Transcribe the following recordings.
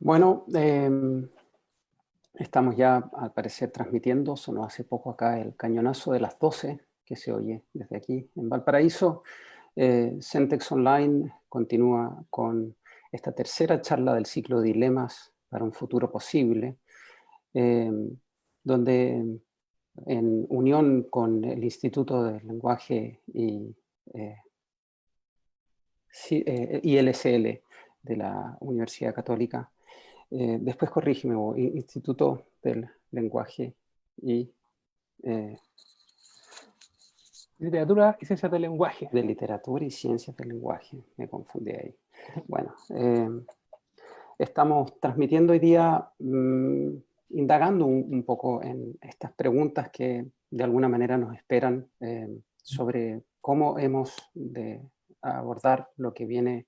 Bueno, estamos ya al parecer transmitiendo, sonó hace poco acá el cañonazo de las 12 que se oye desde aquí en Valparaíso. Centex Online continúa con esta tercera charla del ciclo Dilemas para un futuro posible, eh, donde en unión con el Instituto del Lenguaje y ILSL de la Universidad Católica. Después corrígeme, Instituto del Lenguaje y Literatura y Ciencias del Lenguaje. de Literatura y Ciencias del Lenguaje, me confundí ahí. Bueno, estamos transmitiendo hoy día, indagando un poco en estas preguntas que de alguna manera nos esperan sobre cómo hemos de abordar lo que viene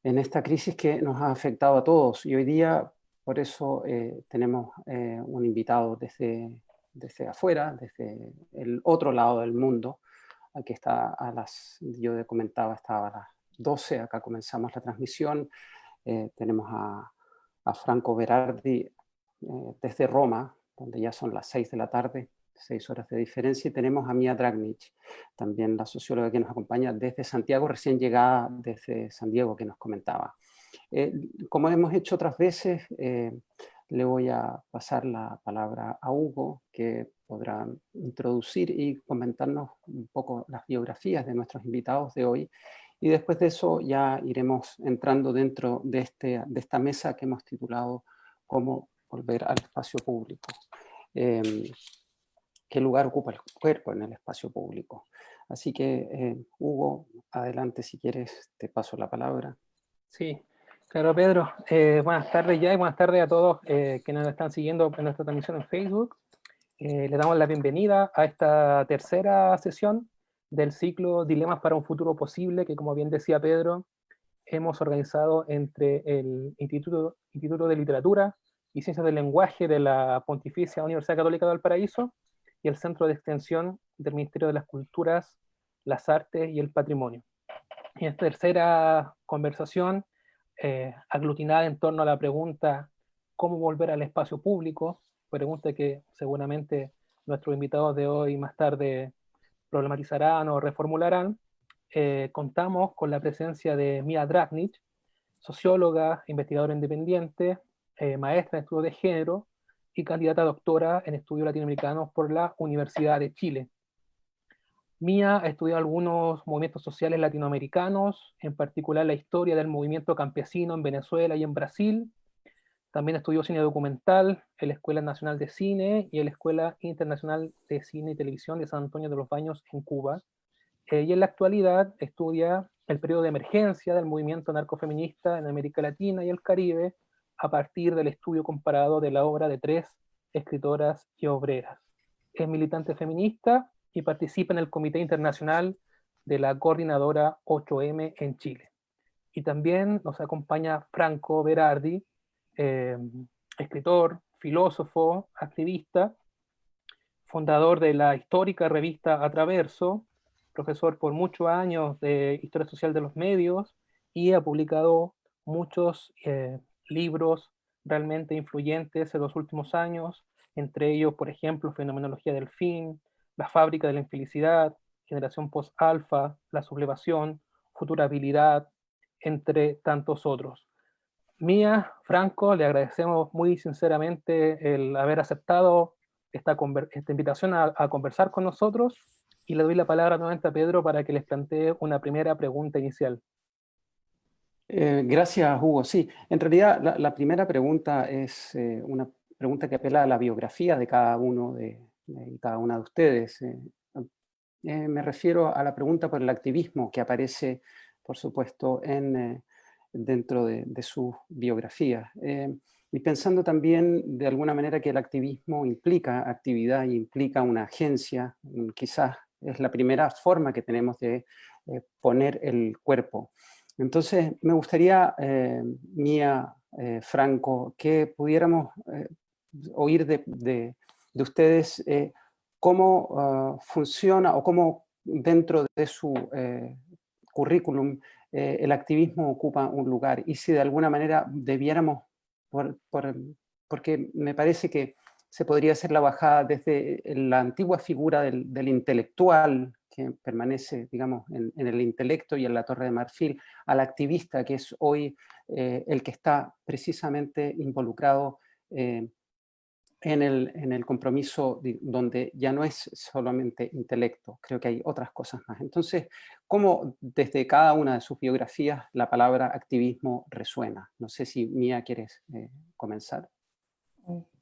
en esta crisis que nos ha afectado a todos. Y hoy día, por eso, tenemos un invitado desde afuera, desde el otro lado del mundo. Aquí está yo comentaba, estaba a las 12, acá comenzamos la transmisión. Tenemos a Franco Berardi desde Roma, donde ya son las 6 de la tarde, 6 horas de diferencia, y tenemos a Mia Dragnich, también la socióloga que nos acompaña desde Santiago, recién llegada desde San Diego, que nos comentaba. Como hemos hecho otras veces, le voy a pasar la palabra a Hugo, que podrá introducir y comentarnos un poco las biografías de nuestros invitados de hoy. Y después de eso ya iremos entrando dentro de esta mesa que hemos titulado Cómo volver al espacio público. ¿Qué lugar ocupa el cuerpo en el espacio público? Así que, Hugo, adelante si quieres, te paso la palabra. Sí, claro, Pedro. Buenas tardes ya y buenas tardes a todos que nos están siguiendo en nuestra transmisión en Facebook. Les damos la bienvenida a esta tercera sesión del ciclo Dilemas para un futuro posible, que como bien decía Pedro, hemos organizado entre el Instituto de Literatura y Ciencias del Lenguaje de la Pontificia Universidad Católica de Valparaíso y el Centro de Extensión del Ministerio de las Culturas, las Artes y el Patrimonio. Y esta tercera conversación, aglutinada en torno a la pregunta ¿cómo volver al espacio público? Pregunta que seguramente nuestros invitados de hoy más tarde problematizarán o reformularán. Contamos con la presencia de Mia Dragnich, socióloga, investigadora independiente, maestra en estudios de género y candidata a doctora en estudios latinoamericanos por la Universidad de Chile. Mia ha estudiado algunos movimientos sociales latinoamericanos, en particular la historia del movimiento campesino en Venezuela y en Brasil. También estudió cine documental en la Escuela Nacional de Cine y en la Escuela Internacional de Cine y Televisión de San Antonio de los Baños en Cuba. Y en la actualidad estudia el periodo de emergencia del movimiento narcofeminista en América Latina y el Caribe a partir del estudio comparado de la obra de 3 escritoras y obreras. Es militante feminista y participa en el Comité Internacional de la Coordinadora 8M en Chile. Y también nos acompaña Franco Berardi, eh, escritor, filósofo, activista, fundador de la histórica revista Atraverso, profesor por muchos años de Historia Social de los Medios y ha publicado muchos libros realmente influyentes en los últimos años, entre ellos, por ejemplo, Fenomenología del Fin, La Fábrica de la Infelicidad, Generación Post-Alfa, La Sublevación, Futurabilidad, entre tantos otros. Mia, Franco, le agradecemos muy sinceramente el haber aceptado esta invitación a conversar con nosotros y le doy la palabra nuevamente a Pedro para que les plantee una primera pregunta inicial. Gracias, Hugo. Sí, en realidad la primera pregunta es una pregunta que apela a la biografía de cada uno de cada una de ustedes. Me refiero a la pregunta por el activismo que aparece, por supuesto, dentro de sus biografías. Y pensando también de alguna manera que el activismo implica actividad y implica una agencia, quizás es la primera forma que tenemos de poner el cuerpo. Entonces, me gustaría, Mia, Franco, que pudiéramos oír de ustedes cómo funciona o cómo dentro de su currículum el activismo ocupa un lugar y si de alguna manera debiéramos porque me parece que se podría hacer la bajada desde la antigua figura del intelectual, que permanece, digamos, en el intelecto y en la Torre de Marfil, al activista, que es hoy el que está precisamente involucrado en el compromiso donde ya no es solamente intelecto, creo que hay otras cosas más. Entonces, ¿cómo desde cada una de sus biografías la palabra activismo resuena? No sé si Mía quieres comenzar.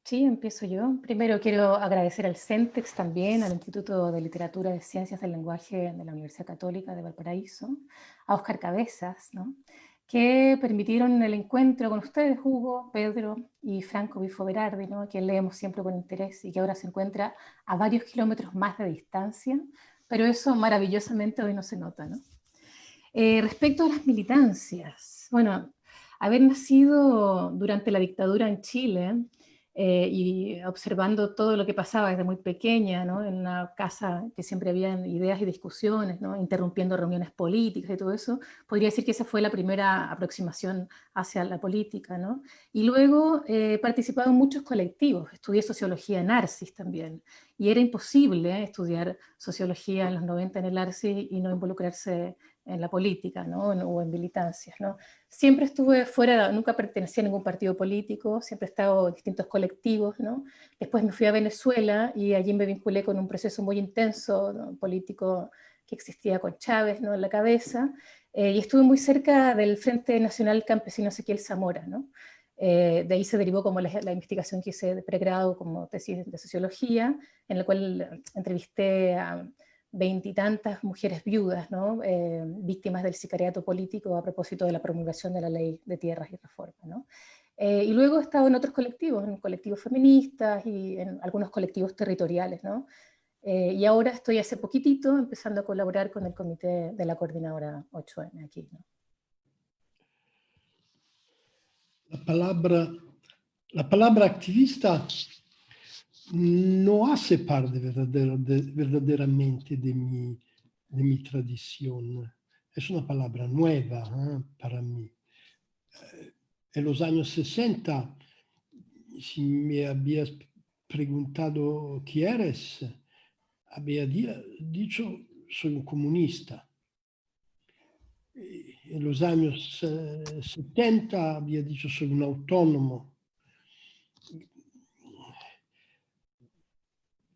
Sí, empiezo yo. Primero quiero agradecer al CENTEX también, al Instituto de Literatura de Ciencias del Lenguaje de la Universidad Católica de Valparaíso, a Óscar Cabezas, ¿no?, que permitieron el encuentro con ustedes, Hugo, Pedro y Franco Bifo Berardi, ¿no?, que leemos siempre con interés y que ahora se encuentra a varios kilómetros más de distancia, pero eso maravillosamente hoy no se nota, ¿no? Respecto a las militancias, bueno, haber nacido durante la dictadura en Chile, y observando todo lo que pasaba desde muy pequeña, ¿no?, en una casa que siempre había ideas y discusiones, ¿no?, interrumpiendo reuniones políticas y todo eso, podría decir que esa fue la primera aproximación hacia la política, ¿no? Y luego he participado en muchos colectivos, estudié sociología en Arcis también, y era imposible estudiar sociología en los 90 en el Arcis y no involucrarse en la política, ¿no?, o en militancias, ¿no? Siempre estuve fuera, nunca pertenecí a ningún partido político, siempre he estado en distintos colectivos, ¿no? Después me fui a Venezuela y allí me vinculé con un proceso muy intenso, ¿no?, político que existía con Chávez, ¿no?, en la cabeza, y estuve muy cerca del Frente Nacional Campesino Ezequiel Zamora, ¿no? De ahí se derivó como la investigación que hice de pregrado como tesis de sociología, en la cual entrevisté a 20 y tantas mujeres viudas, ¿no?, víctimas del sicariato político a propósito de la promulgación de la ley de tierras y reforma, ¿no? Y luego he estado en otros colectivos, en colectivos feministas y en algunos colectivos territoriales, ¿no? Y ahora estoy hace poquitito empezando a colaborar con el comité de la coordinadora 8M aquí, ¿no? La palabra activista no hace parte verdaderamente de mi tradición. Es una palabra nueva para mí. En los años 60, si me habías preguntado qué eres, había dicho soy un comunista. En los años 70 había dicho soy un autónomo.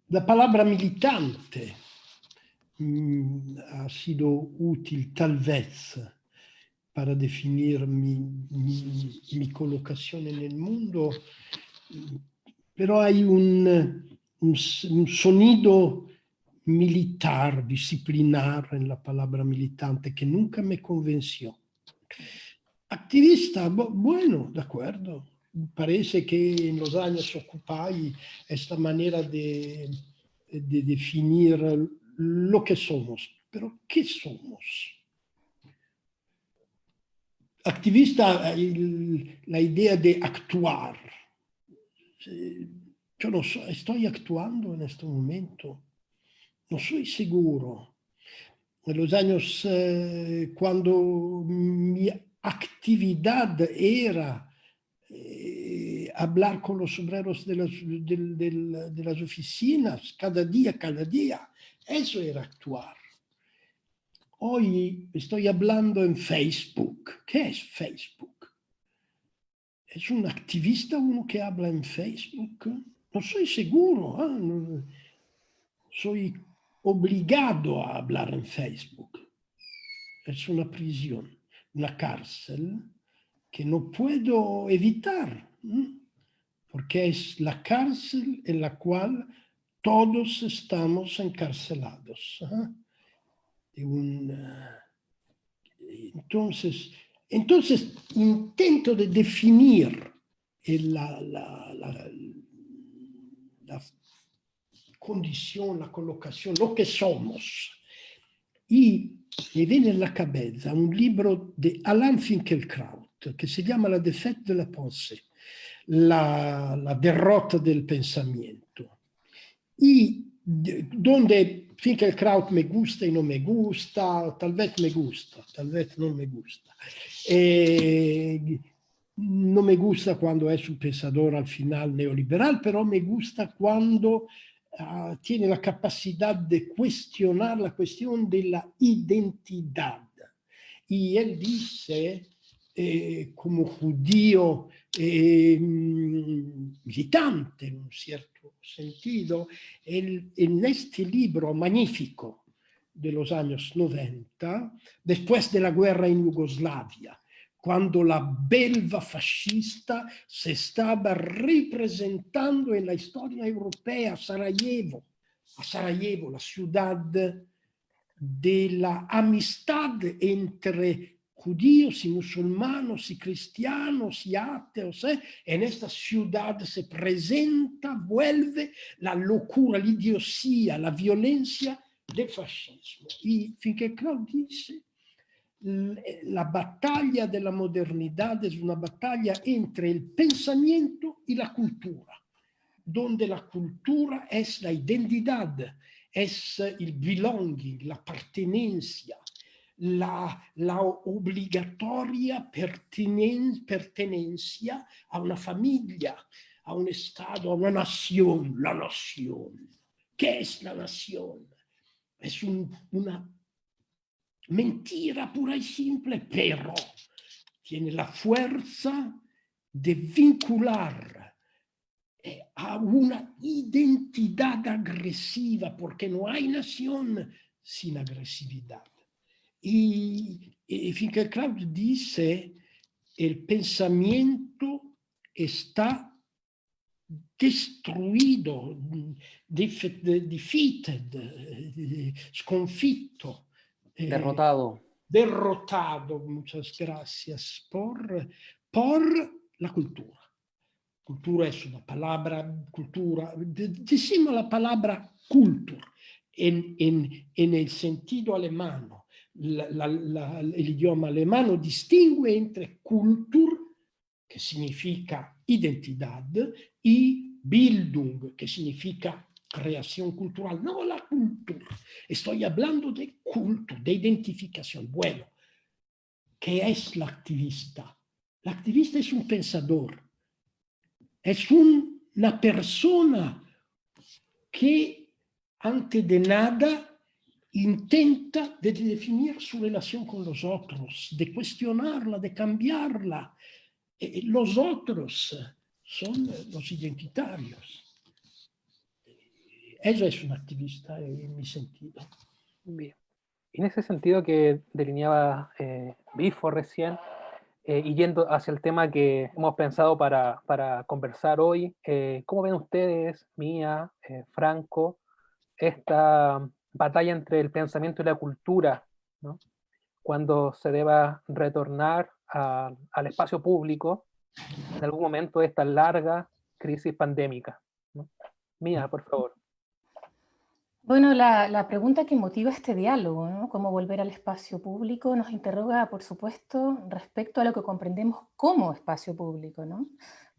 La palabra militante ha sido útil tal vez para definir mi colocación en el mundo, pero hay un sonido militar, disciplinar en la palabra militante que nunca me convenció. Activista, bueno, de acuerdo. Parece que en los años Occupy esta manera de definir lo que somos. Pero ¿qué somos? Activista, la idea de actuar. Yo no estoy actuando en este momento. No soy seguro. En los años cuando mi actividad era hablar con los obreros de las oficinas cada día, eso era actuar. Hoy estoy hablando en Facebook. ¿Qué es Facebook? ¿Es un activista uno que habla en Facebook? No soy seguro. No, soy obligado a hablar en Facebook. Es una prisión, una cárcel que no puedo evitar, porque es la cárcel en la cual todos estamos encarcelados. Entonces, intento de definir la condición, la colocación, lo que somos. Y me viene en la cabeza un libro de Alain Finkielkraut que se llama La défaite de la pensée, la derrota del pensamiento. Y donde Finkielkraut me gusta y no me gusta, tal vez me gusta, tal vez no me gusta. no me gusta cuando es un pensador al final neoliberal, pero me gusta cuando tiene la capacidad de cuestionar la cuestión de la identidad. Y él dice, como judío militante en un cierto sentido, en este libro magnífico de los años 90, después de la guerra en Yugoslavia, cuando la belva fascista se estaba representando en la historia europea, Sarajevo, la ciudad de la amistad entre judíos y musulmanos y cristianos y ateos. En esta ciudad se presenta, vuelve la locura, la idiosía, la violencia del fascismo. Y Finkielkraut dice, la batalla de la modernidad es una batalla entre el pensamiento y la cultura, donde la cultura es la identidad, es el belonging, la pertenencia, la obligatoria pertenencia a una familia, a un estado, a una nación. La nación. ¿Qué es la nación? Es una mentira pura y simple, pero tiene la fuerza de vincular a una identidad agresiva, porque no hay nación sin agresividad. Y Finkielkraut dice, el pensamiento está destruido, defeated, sconfitto. Derrotado. Derrotado, muchas gracias, por la cultura. Cultura es una palabra, cultura, decimos la palabra cultur en el sentido alemán. El idioma alemán distingue entre cultur, que significa identidad, y Bildung, que significa creación cultural. No la cultura. Estoy hablando de culto, de identificación. Bueno, ¿qué es la activista? La activista es un pensador. Es una persona que, antes de nada, intenta de definir su relación con los otros, de cuestionarla, de cambiarla. Los otros son los identitarios. Ella es una activista en mi sentido. Bien. En ese sentido que delineaba Bifo recién, y yendo hacia el tema que hemos pensado para conversar hoy, ¿cómo ven ustedes, Mía, Franco, esta batalla entre el pensamiento y la cultura, ¿no? Cuando se deba retornar al espacio público en algún momento de esta larga crisis pandémica, ¿no? Mía, por favor. Bueno, la pregunta que motiva este diálogo, ¿no? Cómo volver al espacio público, nos interroga, por supuesto, respecto a lo que comprendemos como espacio público, ¿no?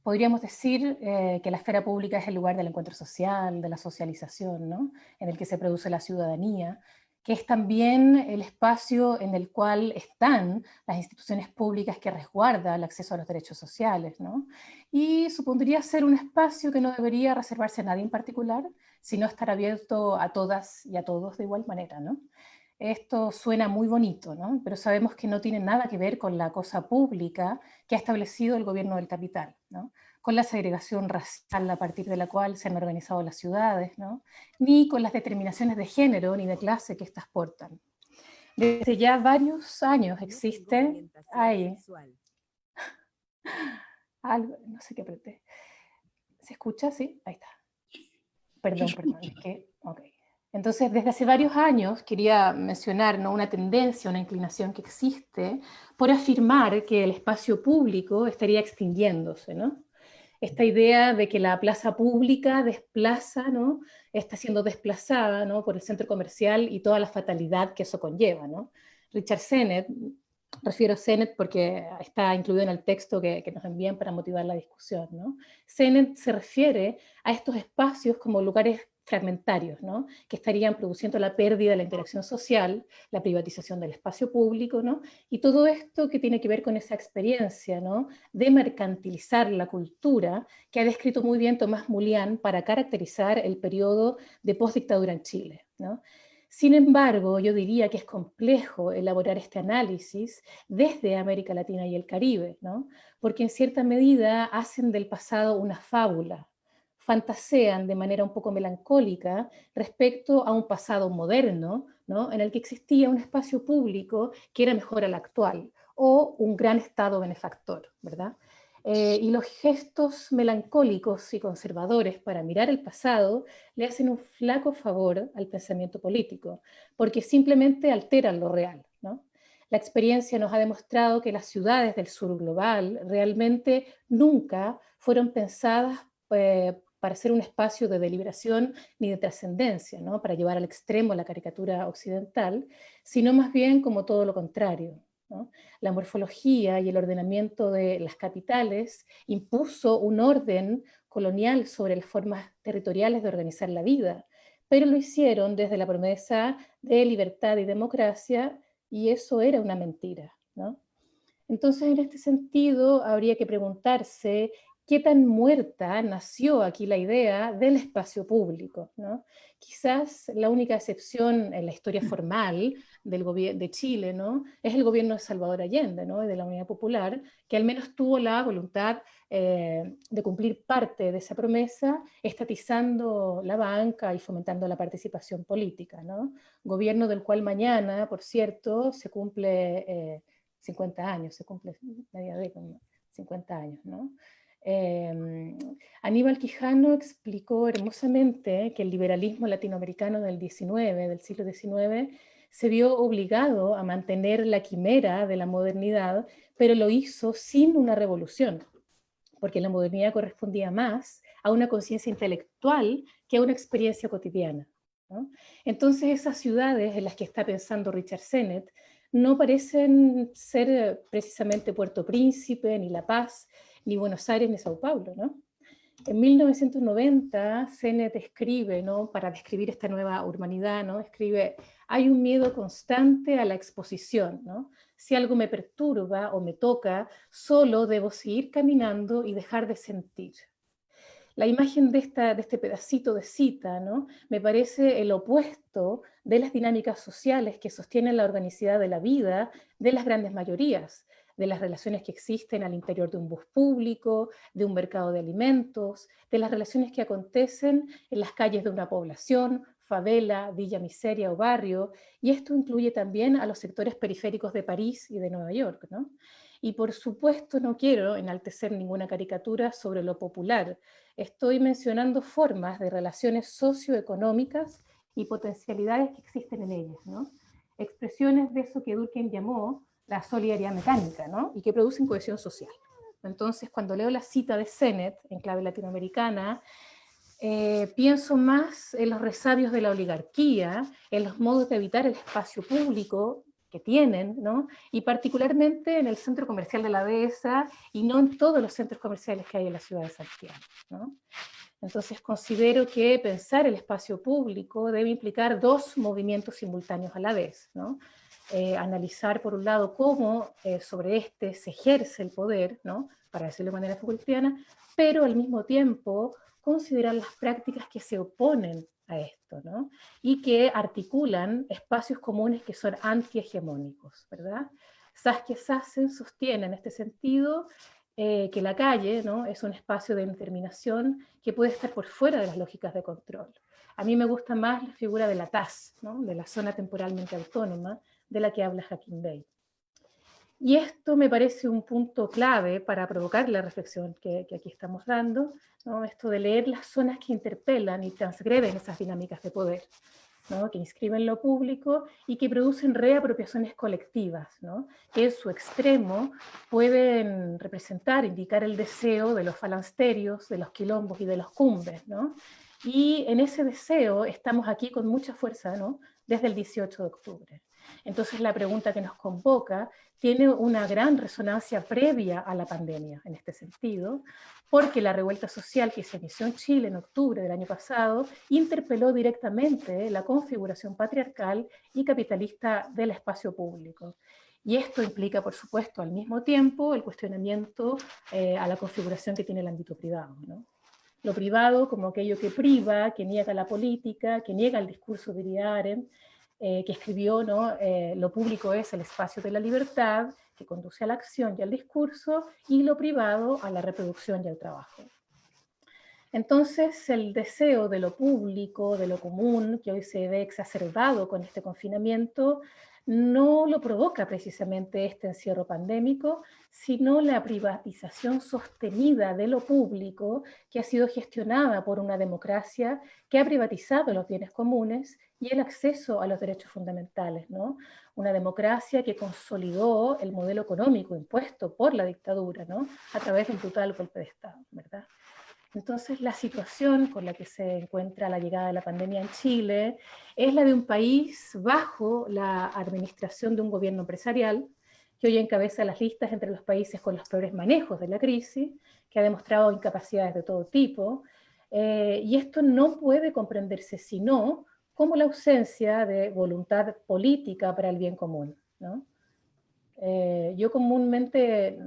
Podríamos decir que la esfera pública es el lugar del encuentro social, de la socialización, ¿no? En el que se produce la ciudadanía, que es también el espacio en el cual están las instituciones públicas que resguardan el acceso a los derechos sociales, ¿no? Y supondría ser un espacio que no debería reservarse a nadie en particular, sino estar abierto a todas y a todos de igual manera, ¿no? Esto suena muy bonito, ¿no? Pero sabemos que no tiene nada que ver con la cosa pública que ha establecido el gobierno del capital, ¿no? Con la segregación racial a partir de la cual se han organizado las ciudades, ¿no? Ni con las determinaciones de género ni de clase que estas portan. Desde ya varios años existe... algo, no sé qué apreté. ¿Se escucha? Sí, ahí está. Perdón, es que... Ok. Entonces, desde hace varios años quería mencionar, ¿no?, una tendencia, una inclinación que existe por afirmar que el espacio público estaría extinguiéndose, ¿no? Esta idea de que la plaza pública desplaza, ¿no?, está siendo desplazada, ¿no?, por el centro comercial y toda la fatalidad que eso conlleva, ¿no? Richard Sennett, refiero a Sennett porque está incluido en el texto que nos envían para motivar la discusión, ¿no? Sennett se refiere a estos espacios como lugares fragmentarios, ¿no? Que estarían produciendo la pérdida de la interacción social, la privatización del espacio público, ¿no? Y todo esto que tiene que ver con esa experiencia, ¿no? De mercantilizar la cultura, que ha descrito muy bien Tomás Mulián para caracterizar el periodo de postdictadura en Chile, ¿no? Sin embargo, yo diría que es complejo elaborar este análisis desde América Latina y el Caribe, ¿no? Porque en cierta medida hacen del pasado una fábula, fantasean de manera un poco melancólica respecto a un pasado moderno, ¿no? En el que existía un espacio público que era mejor al actual, o un gran Estado benefactor, ¿verdad? Y los gestos melancólicos y conservadores para mirar el pasado le hacen un flaco favor al pensamiento político, porque simplemente alteran lo real, ¿no? La experiencia nos ha demostrado que las ciudades del sur global realmente nunca fueron pensadas para ser un espacio de deliberación ni de trascendencia, ¿no? Para llevar al extremo la caricatura occidental, sino más bien como todo lo contrario, ¿no? La morfología y el ordenamiento de las capitales impuso un orden colonial sobre las formas territoriales de organizar la vida, pero lo hicieron desde la promesa de libertad y democracia, y eso era una mentira, ¿no? Entonces, en este sentido, habría que preguntarse qué tan muerta nació aquí la idea del espacio público, ¿no? Quizás la única excepción en la historia formal de Chile, ¿no? Es el gobierno de Salvador Allende, ¿no? Y de la Unidad Popular, que al menos tuvo la voluntad de cumplir parte de esa promesa, estatizando la banca y fomentando la participación política, ¿no? Gobierno del cual mañana, por cierto, se cumple 50 años, se cumple media década, 50 años, ¿no? Aníbal Quijano explicó hermosamente que el liberalismo latinoamericano del siglo XIX, se vio obligado a mantener la quimera de la modernidad, pero lo hizo sin una revolución, porque la modernidad correspondía más a una conciencia intelectual que a una experiencia cotidiana, ¿no? Entonces esas ciudades en las que está pensando Richard Sennett no parecen ser precisamente Puerto Príncipe, ni La Paz, ni Buenos Aires, ni Sao Paulo, ¿no? En 1990, Sennett escribe, ¿no? Para describir esta nueva urbanidad, ¿no? Escribe: hay un miedo constante a la exposición, ¿no? Si algo me perturba o me toca, solo debo seguir caminando y dejar de sentir. La imagen de este pedacito de cita, ¿no? Me parece el opuesto de las dinámicas sociales que sostienen la organicidad de la vida de las grandes mayorías, de las relaciones que existen al interior de un bus público, de un mercado de alimentos, de las relaciones que acontecen en las calles de una población, favela, villa miseria o barrio, y esto incluye también a los sectores periféricos de París y de Nueva York, ¿no? Y por supuesto no quiero enaltecer ninguna caricatura sobre lo popular. Estoy mencionando formas de relaciones socioeconómicas y potencialidades que existen en ellas, ¿no? Expresiones de eso que Durkheim llamó la solidaridad mecánica, ¿no? Y que producen cohesión social. Entonces, cuando leo la cita de Sennett en clave latinoamericana, pienso más en los resabios de la oligarquía, en los modos de evitar el espacio público que tienen, ¿no? Y particularmente en el centro comercial de la Dehesa y no en todos los centros comerciales que hay en la ciudad de Santiago, ¿no? Entonces considero que pensar el espacio público debe implicar dos movimientos simultáneos a la vez, ¿no? Analizar por un lado cómo sobre este se ejerce el poder, ¿no? Para decirlo de manera Foucaultiana, pero al mismo tiempo considerar las prácticas que se oponen a esto, ¿no? Y que articulan espacios comunes que son antihegemónicos, ¿verdad? Saskia Sassen sostiene en este sentido que la calle, ¿no? Es un espacio de determinación que puede estar por fuera de las lógicas de control. A mí me gusta más la figura de la TAS, ¿no? De la zona temporalmente autónoma, de la que habla Hakim Bey. Y esto me parece un punto clave para provocar la reflexión que aquí estamos dando, ¿no? Esto de leer las zonas que interpelan y transgreden esas dinámicas de poder, ¿no? Que inscriben lo público y que producen reapropiaciones colectivas, ¿no? Que en su extremo pueden representar, indicar el deseo de los falansterios, de los quilombos y de los cumbres, ¿no? Y en ese deseo estamos aquí con mucha fuerza, ¿no? Desde el 18 de octubre. Entonces la pregunta que nos convoca tiene una gran resonancia previa a la pandemia en este sentido, porque la revuelta social que se inició en Chile en octubre del año pasado interpeló directamente la configuración patriarcal y capitalista del espacio público. Y esto implica, por supuesto, al mismo tiempo el cuestionamiento a la configuración que tiene el ámbito privado, ¿no? Lo privado como aquello que priva, que niega la política, que niega el discurso, diría Arendt, que escribió, ¿no? Lo público es el espacio de la libertad, que conduce a la acción y al discurso, y lo privado a la reproducción y al trabajo. Entonces, el deseo de lo público, de lo común, que hoy se ve exacerbado con este confinamiento, no lo provoca precisamente este encierro pandémico, sino la privatización sostenida de lo público, que ha sido gestionada por una democracia que ha privatizado los bienes comunes y el acceso a los derechos fundamentales, ¿no? Una democracia que consolidó el modelo económico impuesto por la dictadura, ¿no? A través del brutal golpe de Estado, ¿verdad? Entonces, la situación con la que se encuentra la llegada de la pandemia en Chile es la de un país bajo la administración de un gobierno empresarial que hoy encabeza las listas entre los países con los peores manejos de la crisis, que ha demostrado incapacidades de todo tipo, y esto no puede comprenderse sino como la ausencia de voluntad política para el bien común, ¿no? Yo comúnmente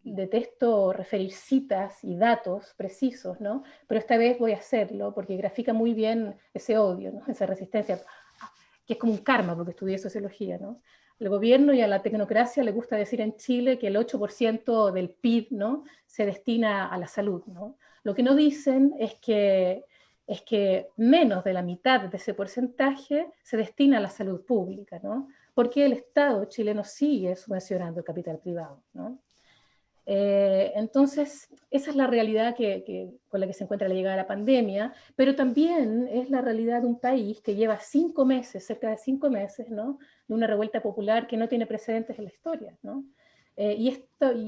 detesto referir citas y datos precisos, ¿no? Pero esta vez voy a hacerlo porque grafica muy bien ese odio, ¿no? Esa resistencia, que es como un karma, porque estudié sociología, ¿no? Al gobierno y a la tecnocracia le gusta decir en Chile que el 8% del PIB, ¿no? Se destina a la salud, ¿no? Lo que no dicen es que menos de la mitad de ese porcentaje se destina a la salud pública, ¿no? Porque el Estado chileno sigue subvencionando el capital privado, ¿no? Entonces, esa es la realidad con la que se encuentra la llegada de la pandemia, pero también es la realidad de un país que lleva 5 meses, cerca de 5 meses, ¿no? De una revuelta popular que no tiene precedentes en la historia, ¿no? Y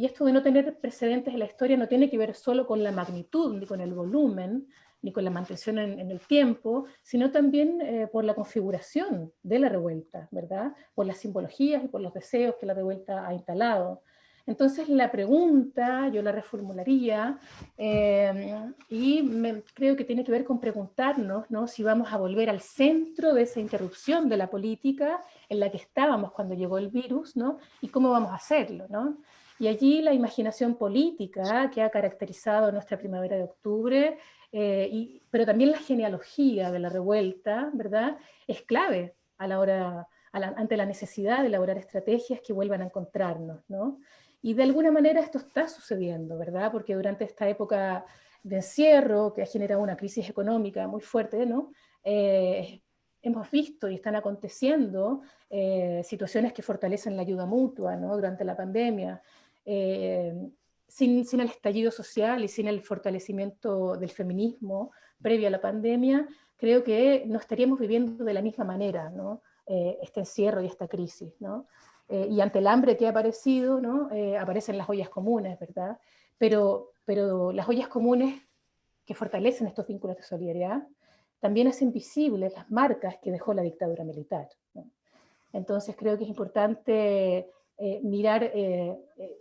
esto de no tener precedentes en la historia no tiene que ver solo con la magnitud, ni con el volumen, ni con la mantención en el tiempo, sino también por la configuración de la revuelta, ¿verdad? Por las simbologías y por los deseos que la revuelta ha instalado. Entonces la pregunta yo la reformularía creo que tiene que ver con preguntarnos, ¿no? Si vamos a volver al centro de esa interrupción de la política en la que estábamos cuando llegó el virus, ¿no? Y cómo vamos a hacerlo, ¿no? Y allí la imaginación política que ha caracterizado nuestra primavera de octubre, pero también la genealogía de la revuelta, ¿verdad? Es clave a la hora, ante la necesidad de elaborar estrategias que vuelvan a encontrarnos, ¿no? Y de alguna manera esto está sucediendo, ¿verdad? Porque durante esta época de encierro, que ha generado una crisis económica muy fuerte, ¿no? Hemos visto y están aconteciendo situaciones que fortalecen la ayuda mutua, ¿no? Durante la pandemia. Sin el estallido social y sin el fortalecimiento del feminismo previo a la pandemia, creo que no estaríamos viviendo de la misma manera, ¿no? Este encierro y esta crisis, ¿no? Y ante el hambre que ha aparecido, ¿no? Aparecen las ollas comunes, ¿verdad? Pero las ollas comunes que fortalecen estos vínculos de solidaridad también hacen visibles las marcas que dejó la dictadura militar, ¿no? Entonces creo que es importante mirar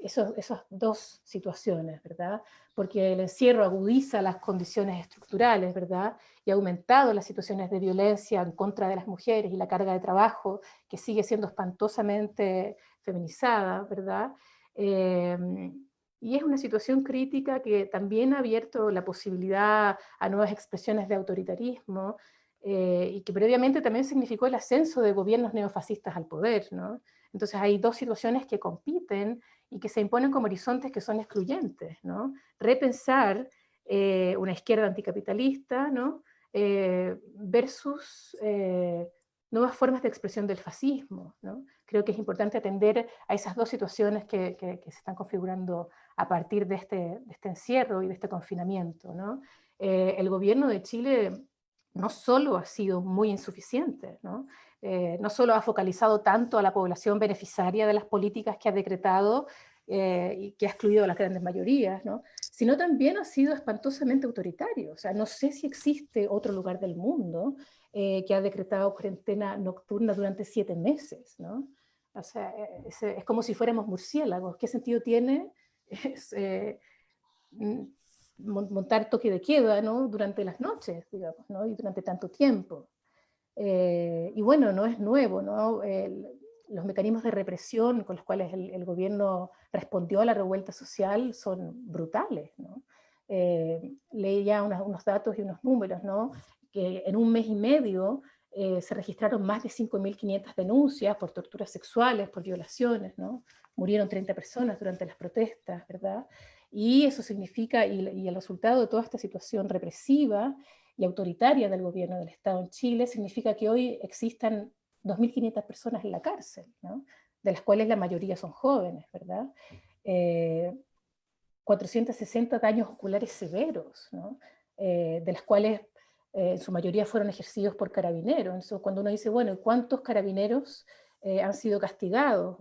esas dos situaciones, ¿verdad? Porque el encierro agudiza las condiciones estructurales, ¿verdad? Y ha aumentado las situaciones de violencia en contra de las mujeres y la carga de trabajo que sigue siendo espantosamente feminizada, ¿verdad? Y es una situación crítica que también ha abierto la posibilidad a nuevas expresiones de autoritarismo, y que previamente también significó el ascenso de gobiernos neofascistas al poder, ¿no? Entonces hay dos situaciones que compiten y que se imponen como horizontes que son excluyentes, ¿no? Repensar una izquierda anticapitalista, ¿no? Versus nuevas formas de expresión del fascismo, ¿no? Creo que es importante atender a esas dos situaciones que se están configurando a partir de este encierro y de este confinamiento, ¿no? El gobierno de Chile no solo ha sido muy insuficiente, ¿no? No solo ha focalizado tanto a la población beneficiaria de las políticas que ha decretado y que ha excluido a las grandes mayorías, ¿no? Sino también ha sido espantosamente autoritario. O sea, no sé si existe otro lugar del mundo que ha decretado cuarentena nocturna durante 7 meses, ¿no? O sea, es como si fuéramos murciélagos. ¿Qué sentido tiene montar toque de queda, ¿no? Durante las noches, digamos, ¿no? Y durante tanto tiempo? Y bueno, no es nuevo, ¿no? Los mecanismos de represión con los cuales el gobierno respondió a la revuelta social son brutales, ¿no? Leí ya unos datos y unos números, ¿no? Que en un mes y medio se registraron más de 5.500 denuncias por torturas sexuales, por violaciones, ¿no? Murieron 30 personas durante las protestas, ¿verdad? Y eso significa, y el resultado de toda esta situación represiva y autoritaria del gobierno del Estado en Chile, significa que hoy existan 2.500 personas en la cárcel, ¿no? De las cuales la mayoría son jóvenes, ¿verdad? 460 daños oculares severos, ¿no? De las cuales en su mayoría fueron ejercidos por carabineros. Entonces, cuando uno dice, bueno, ¿cuántos carabineros han sido castigados?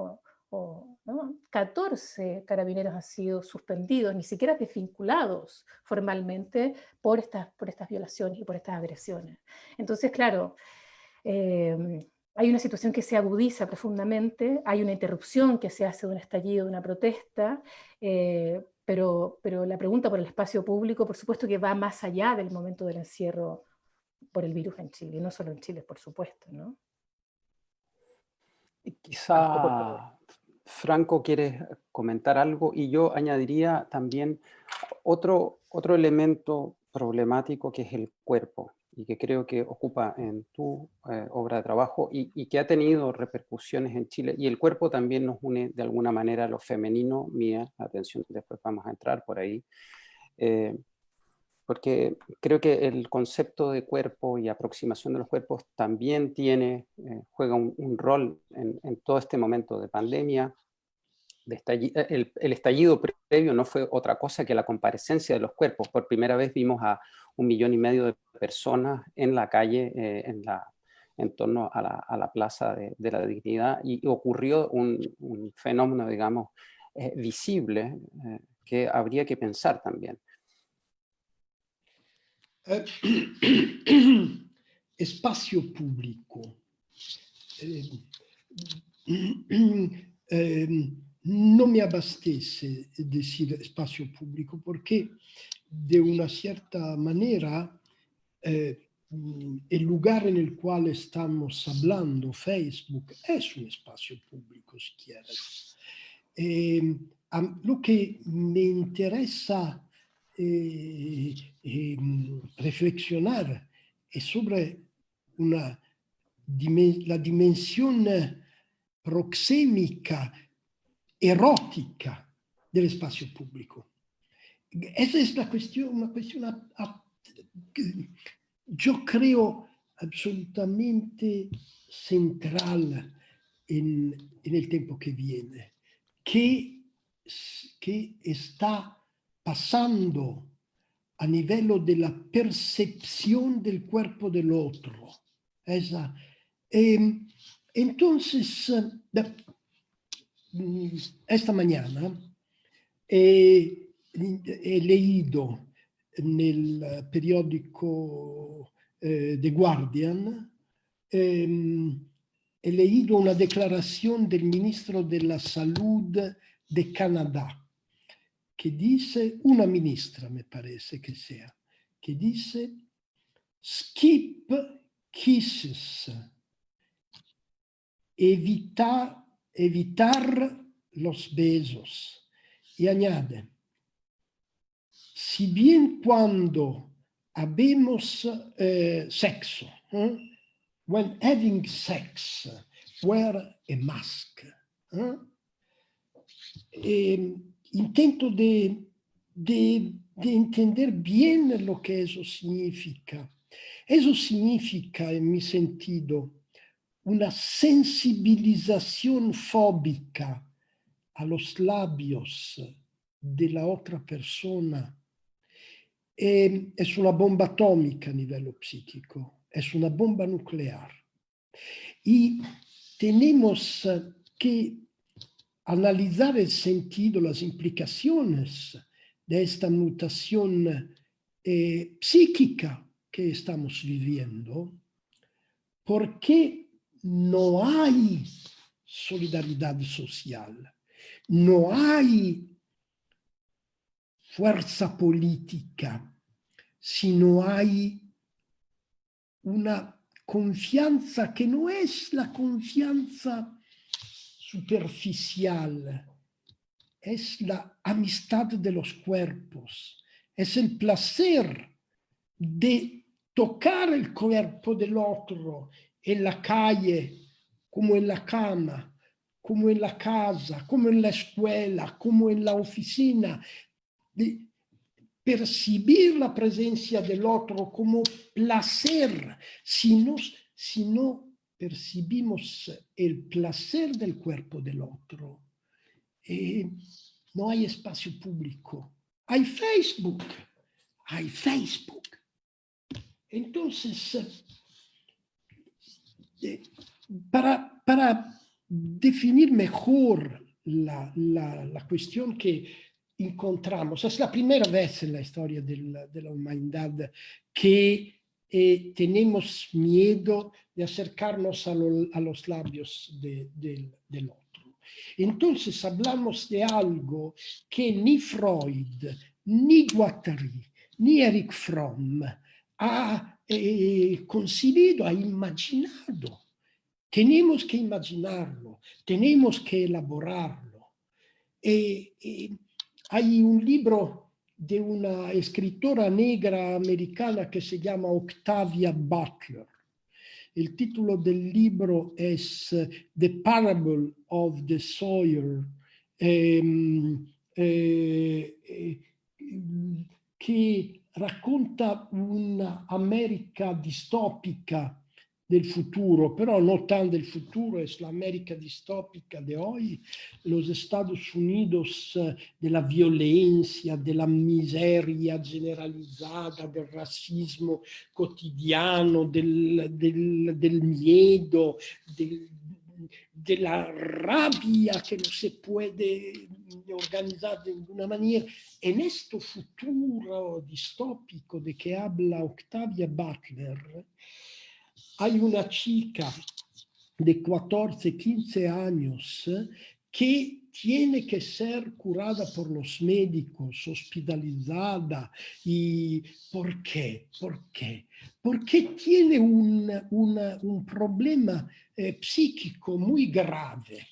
¿No? 14 carabineros han sido suspendidos, ni siquiera desvinculados formalmente por estas violaciones y por estas agresiones. Entonces, claro, hay una situación que se agudiza profundamente, hay una interrupción que se hace de un estallido, de una protesta, pero la pregunta por el espacio público, por supuesto que va más allá del momento del encierro por el virus en Chile, y no solo en Chile, por supuesto, ¿no? Quizá Franco quiere comentar algo, y yo añadiría también otro elemento problemático, que es el cuerpo, y que creo que ocupa en tu obra de trabajo y que ha tenido repercusiones en Chile. Y el cuerpo también nos une de alguna manera a lo femenino. Mía, atención, después vamos a entrar por ahí. Porque creo que el concepto de cuerpo y aproximación de los cuerpos también juega un rol en todo este momento de pandemia. El estallido previo no fue otra cosa que la comparecencia de los cuerpos. Por primera vez vimos a 1,5 millones de personas en la calle, en torno a la Plaza de la Dignidad, y ocurrió un fenómeno, digamos, visible, que habría que pensar también. Espacio público. No me abastece decir espacio público, porque de una cierta manera el lugar en el cual estamos hablando, Facebook, es un espacio público, si quieres. Lo que me interesa reflexionar es sobre la dimensión proxémica, erótica del espacio público. Esa es una cuestión yo creo absolutamente central en el tiempo que viene, que está pasando a nivel de la percepción del cuerpo del otro. Entonces, esta mañana he leído en el periódico The Guardian, he leído una declaración del ministro de la Salud de Canadá, que dice, una ministra me parece que sea, que dice, skip kisses, evitar los besos, y añade, si bien cuando habemos sexo, when having sex, wear a mask. Intento de entender bien lo que eso significa. Eso significa, en mi sentido, una sensibilización fóbica a los labios de la otra persona. Es una bomba atómica a nivel psíquico, es una bomba nuclear. Y tenemos que analizar el sentido, las implicaciones de esta mutación psíquica que estamos viviendo, porque no hay solidaridad social, no hay fuerza política, sino hay una confianza que no es la confianza superficial, es la amistad de los cuerpos, es el placer de tocar el cuerpo del otro en la calle, como en la cama, como en la casa, como en la escuela, como en la oficina, de percibir la presencia del otro como placer. Si no percibimos el placer del cuerpo del otro, no hay espacio público. Hay Facebook. Entonces, para definir mejor la cuestión que encontramos, es la primera vez en la historia de la humanidad que tenemos miedo de acercarnos a los labios del otro. Entonces hablamos de algo que ni Freud, ni Guattari, ni Erich Fromm ha concebido, ha imaginado. Tenemos que imaginarlo, tenemos que elaborarlo. Hay un libro de una escritora negra americana que se llama Octavia Butler. El título del libro es The Parable of the Sawyer, che racconta una América distópica del futuro, pero no tan del futuro, es la América distópica de hoy, los Estados Unidos de la violencia, de la miseria generalizada, del racismo cotidiano, del miedo, de la rabia que no se puede organizar de ninguna manera. En este futuro distópico de que habla Octavia Butler, hay una chica de 14, 15 años que tiene que ser curada por los médicos, hospitalizada. ¿Y por qué? ¿Por qué? Porque tiene un problema psíquico muy grave,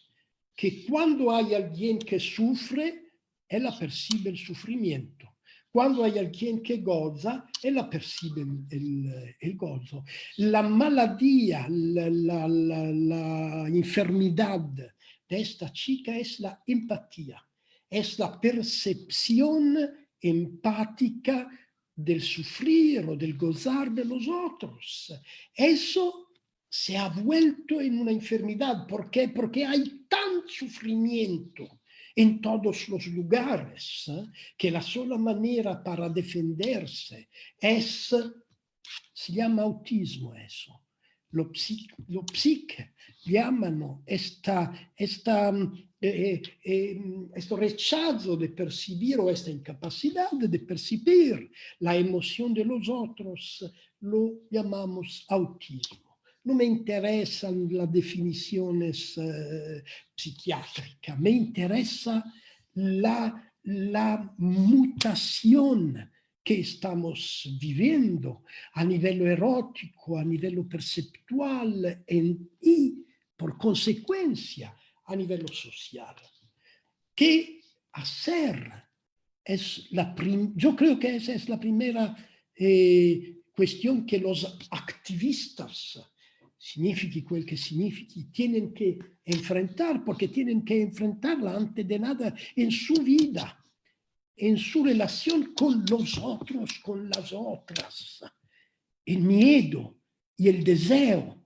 que cuando hay alguien que sufre, ella percibe el sufrimiento. Cuando hay alguien que goza, ella percibe el gozo. La maladía, la enfermedad de esta chica es la empatía, es la percepción empática del sufrir o del gozar de los otros. Eso se ha vuelto en una enfermedad. ¿Por qué? Porque hay tan sufrimiento en todos los lugares, que la sola manera para defenderse es, se llama autismo eso, lo psique, llaman este rechazo de percibir o esta incapacidad de percibir la emoción de los otros, lo llamamos autismo. No me interesan las definiciones psiquiátricas, me interesa la mutación que estamos viviendo a nivel erótico, a nivel perceptual y, por consecuencia, a nivel social. ¿Qué hacer? Yo creo que esa es la primera cuestión que los activistas, signifique quel que signifique, tienen que enfrentar, porque tienen que enfrentarla antes de nada en su vida, en su relación con los otros, con las otras. El miedo y el deseo,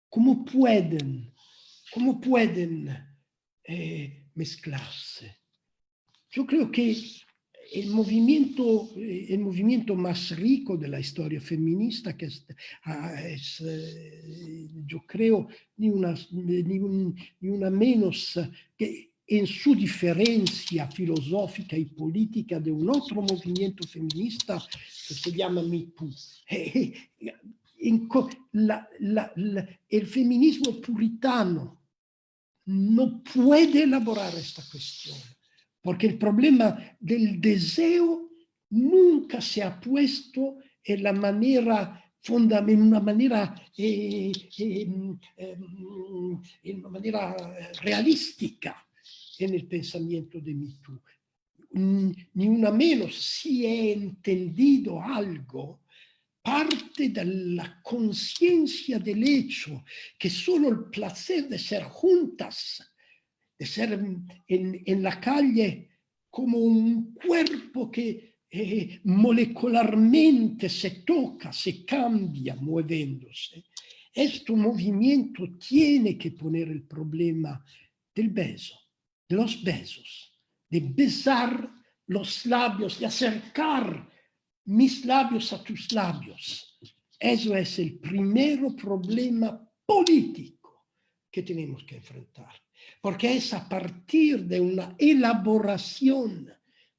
¿cómo pueden mezclarse? Yo creo que el movimiento más rico de la historia feminista, que es yo creo, ni una menos que en su diferencia filosófica y política de un otro movimiento feminista que se llama Me Too. el feminismo puritano no puede elaborar esta cuestión, porque el problema del deseo nunca se ha puesto en una manera realística en el pensamiento de Me Too. Ni una menos si he entendido algo, parte de la conciencia del hecho que solo el placer de ser juntas, de ser en la calle como un cuerpo que molecularmente se toca, se cambia moviéndose. Este movimiento tiene que poner el problema del beso, de los besos, de besar los labios, de acercar mis labios a tus labios. Eso es el primer problema político que tenemos que enfrentar, porque es a partir de una elaboración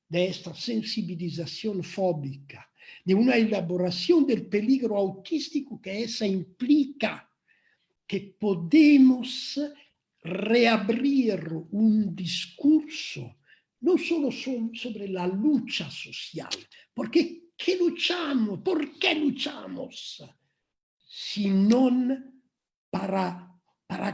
de esta sensibilización fóbica, de una elaboración del peligro autístico que esa implica, que podemos reabrir un discurso no solo sobre la lucha social, porque ¿qué luchamos? ¿Por qué luchamos? Sino para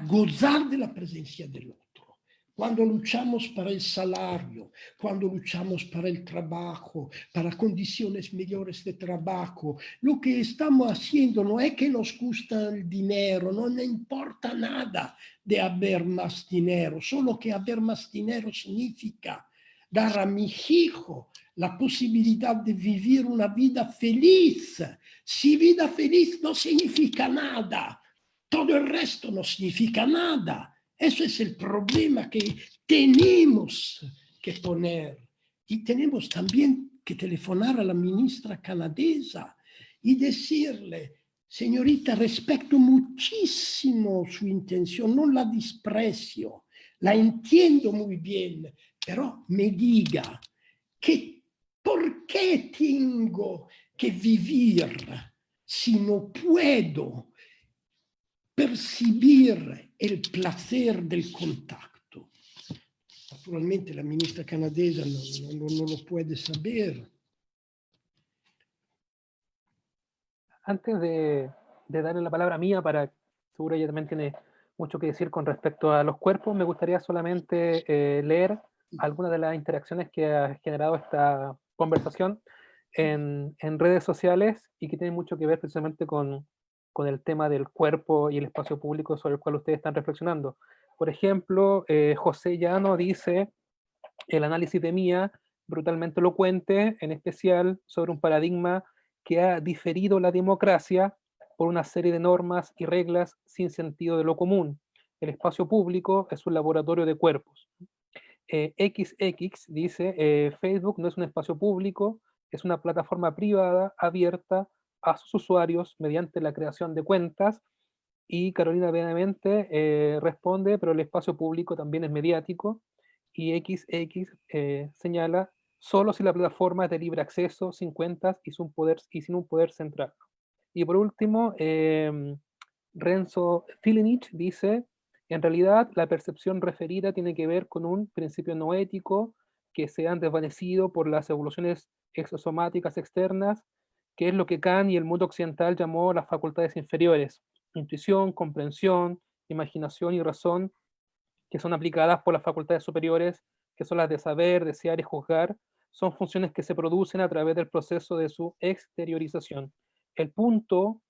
gozar de la presencia del otro. Cuando luchamos para el salario, cuando luchamos para el trabajo, para condiciones mejores de trabajo, lo que estamos haciendo no es que nos gusta el dinero, no nos importa nada de haber más dinero, solo que haber más dinero significa dar a mi hijo la posibilidad de vivir una vida feliz. Si vida feliz no significa nada, todo el resto no significa nada. Eso es el problema que tenemos que poner. Y tenemos también que telefonar a la ministra canadesa y decirle, señorita, respeto muchísimo su intención, no la desprecio, la entiendo muy bien, pero me diga que ¿por qué tengo que vivir si no puedo percibir el placer del contacto? Naturalmente la ministra canadesa no lo puede saber. Antes de darle la palabra mía, para seguro ella también tiene mucho que decir con respecto a los cuerpos, me gustaría solamente leer algunas de las interacciones que ha generado esta conversación en redes sociales y que tienen mucho que ver precisamente con el tema del cuerpo y el espacio público sobre el cual ustedes están reflexionando. Por ejemplo, José Llano dice, el análisis de Mía, brutalmente elocuente, en especial sobre un paradigma que ha diferido la democracia por una serie de normas y reglas sin sentido de lo común. El espacio público es un laboratorio de cuerpos. XX dice, Facebook no es un espacio público, es una plataforma privada abierta a sus usuarios mediante la creación de cuentas. Y Carolina Benavente responde, pero el espacio público también es mediático. Y XX señala, solo si la plataforma es de libre acceso, sin cuentas y sin un poder central. Y por último, Renzo Filinich dice, en realidad la percepción referida tiene que ver con un principio no ético que se han desvanecido por las evoluciones exosomáticas externas, que es lo que Kant y el mundo occidental llamó las facultades inferiores, intuición, comprensión, imaginación y razón, que son aplicadas por las facultades superiores, que son las de saber, desear y juzgar, son funciones que se producen a través del proceso de su exteriorización. El punto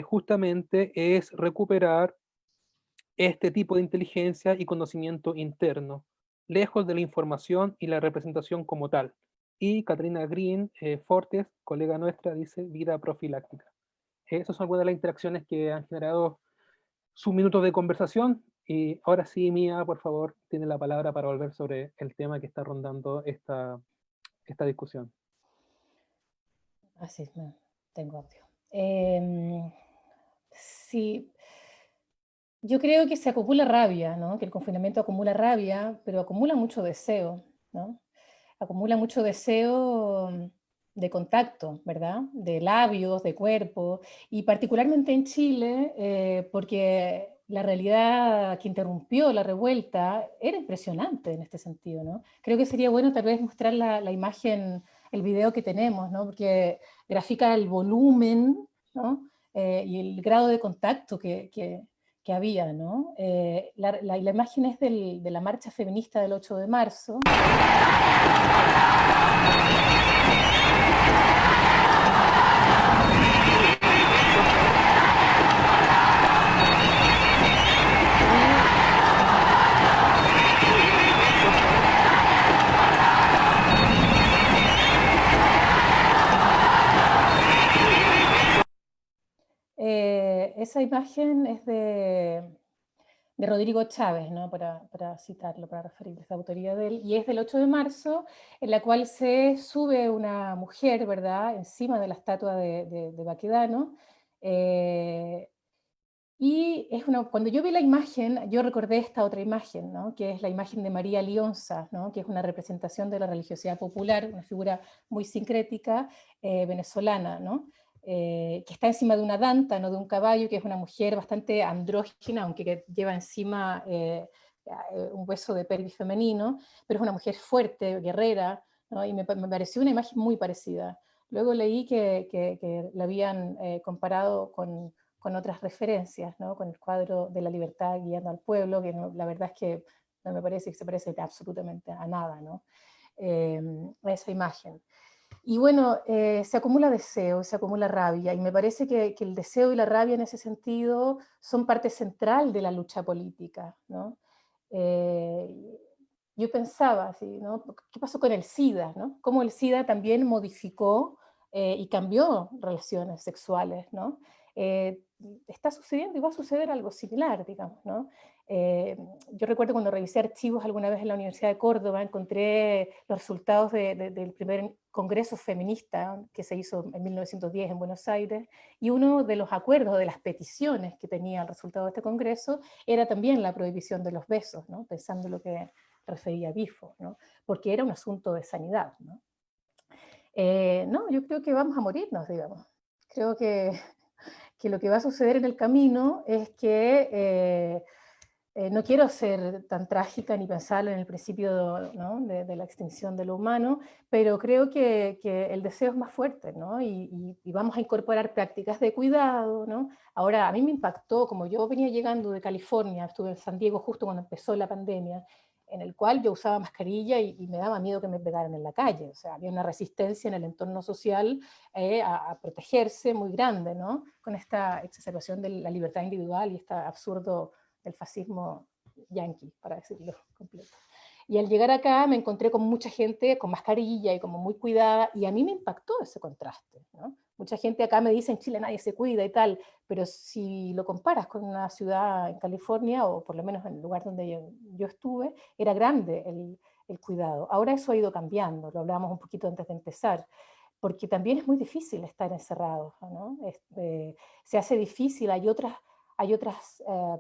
justamente es recuperar este tipo de inteligencia y conocimiento interno, lejos de la información y la representación como tal. Y Katrina Green Fortes, colega nuestra, dice vida profiláctica. Esas son algunas de las interacciones que han generado sus minutos de conversación. Y ahora sí, Mía, por favor, tiene la palabra para volver sobre el tema que está rondando esta discusión. Así, tengo audio. Sí, yo creo que se acumula rabia, ¿no? Que el confinamiento acumula rabia, pero acumula mucho deseo, ¿no? Acumula mucho deseo de contacto, ¿verdad? De labios, de cuerpo, y particularmente en Chile, porque la realidad que interrumpió la revuelta era impresionante en este sentido, ¿no? Creo que sería bueno tal vez mostrar la imagen, el video que tenemos, ¿no? Porque grafica el volumen, ¿no? Y el grado de contacto que había, ¿no? La imagen es de la marcha feminista del 8 de marzo. Esa imagen es de Rodrigo Chávez, ¿no? para citarlo, para referirse a la autoría de él, y es del 8 de marzo, en la cual se sube una mujer, ¿verdad?, encima de la estatua de Baquedano, y cuando yo vi la imagen, yo recordé esta otra imagen, ¿no? Que es la imagen de María Lionza, ¿no? Que es una representación de la religiosidad popular, una figura muy sincrética venezolana, ¿no? Que está encima de una danta, no de un caballo, que es una mujer bastante andrógina, aunque que lleva encima un hueso de pelvis femenino, pero es una mujer fuerte, guerrera, ¿no? Y me pareció una imagen muy parecida. Luego leí que la habían comparado con otras referencias, ¿no? Con el cuadro de la libertad guiando al pueblo, que no, la verdad es que no me parece que se parece absolutamente a nada, ¿no? A esa imagen. Y bueno, se acumula deseo, se acumula rabia, y me parece que el deseo y la rabia en ese sentido son parte central de la lucha política, ¿no? Yo pensaba así, ¿no? ¿Qué pasó con el SIDA, ¿no? Cómo el SIDA también modificó y cambió relaciones sexuales, ¿no? Está sucediendo y va a suceder algo similar, digamos, ¿no? Yo recuerdo cuando revisé archivos alguna vez en la Universidad de Córdoba, encontré los resultados del primer congreso feminista que se hizo en 1910 en Buenos Aires, y uno de los acuerdos, de las peticiones que tenía el resultado de este congreso, era también la prohibición de los besos, ¿no? Pensando en lo que refería Bifo, ¿no? Porque era un asunto de sanidad, ¿no? No, yo creo que vamos a morirnos, digamos. Creo que lo que va a suceder en el camino es que no quiero ser tan trágica ni pensar en el principio, ¿no? de la extinción de lo humano, pero creo que el deseo es más fuerte, ¿no? Y vamos a incorporar prácticas de cuidado, ¿no? Ahora, a mí me impactó, como yo venía llegando de California, estuve en San Diego justo cuando empezó la pandemia, en el cual yo usaba mascarilla y me daba miedo que me pegaran en la calle, o sea, había una resistencia en el entorno social a protegerse muy grande, ¿no? Con esta exacerbación de la libertad individual y este absurdo del fascismo yanqui, para decirlo completo. Y al llegar acá me encontré con mucha gente con mascarilla y como muy cuidada, y a mí me impactó ese contraste, ¿no? Mucha gente acá me dice, en Chile nadie se cuida y tal, pero si lo comparas con una ciudad en California, o por lo menos en el lugar donde yo estuve, era grande el cuidado. Ahora eso ha ido cambiando, lo hablábamos un poquito antes de empezar, porque también es muy difícil estar encerrados, ¿no? Se hace difícil, hay otras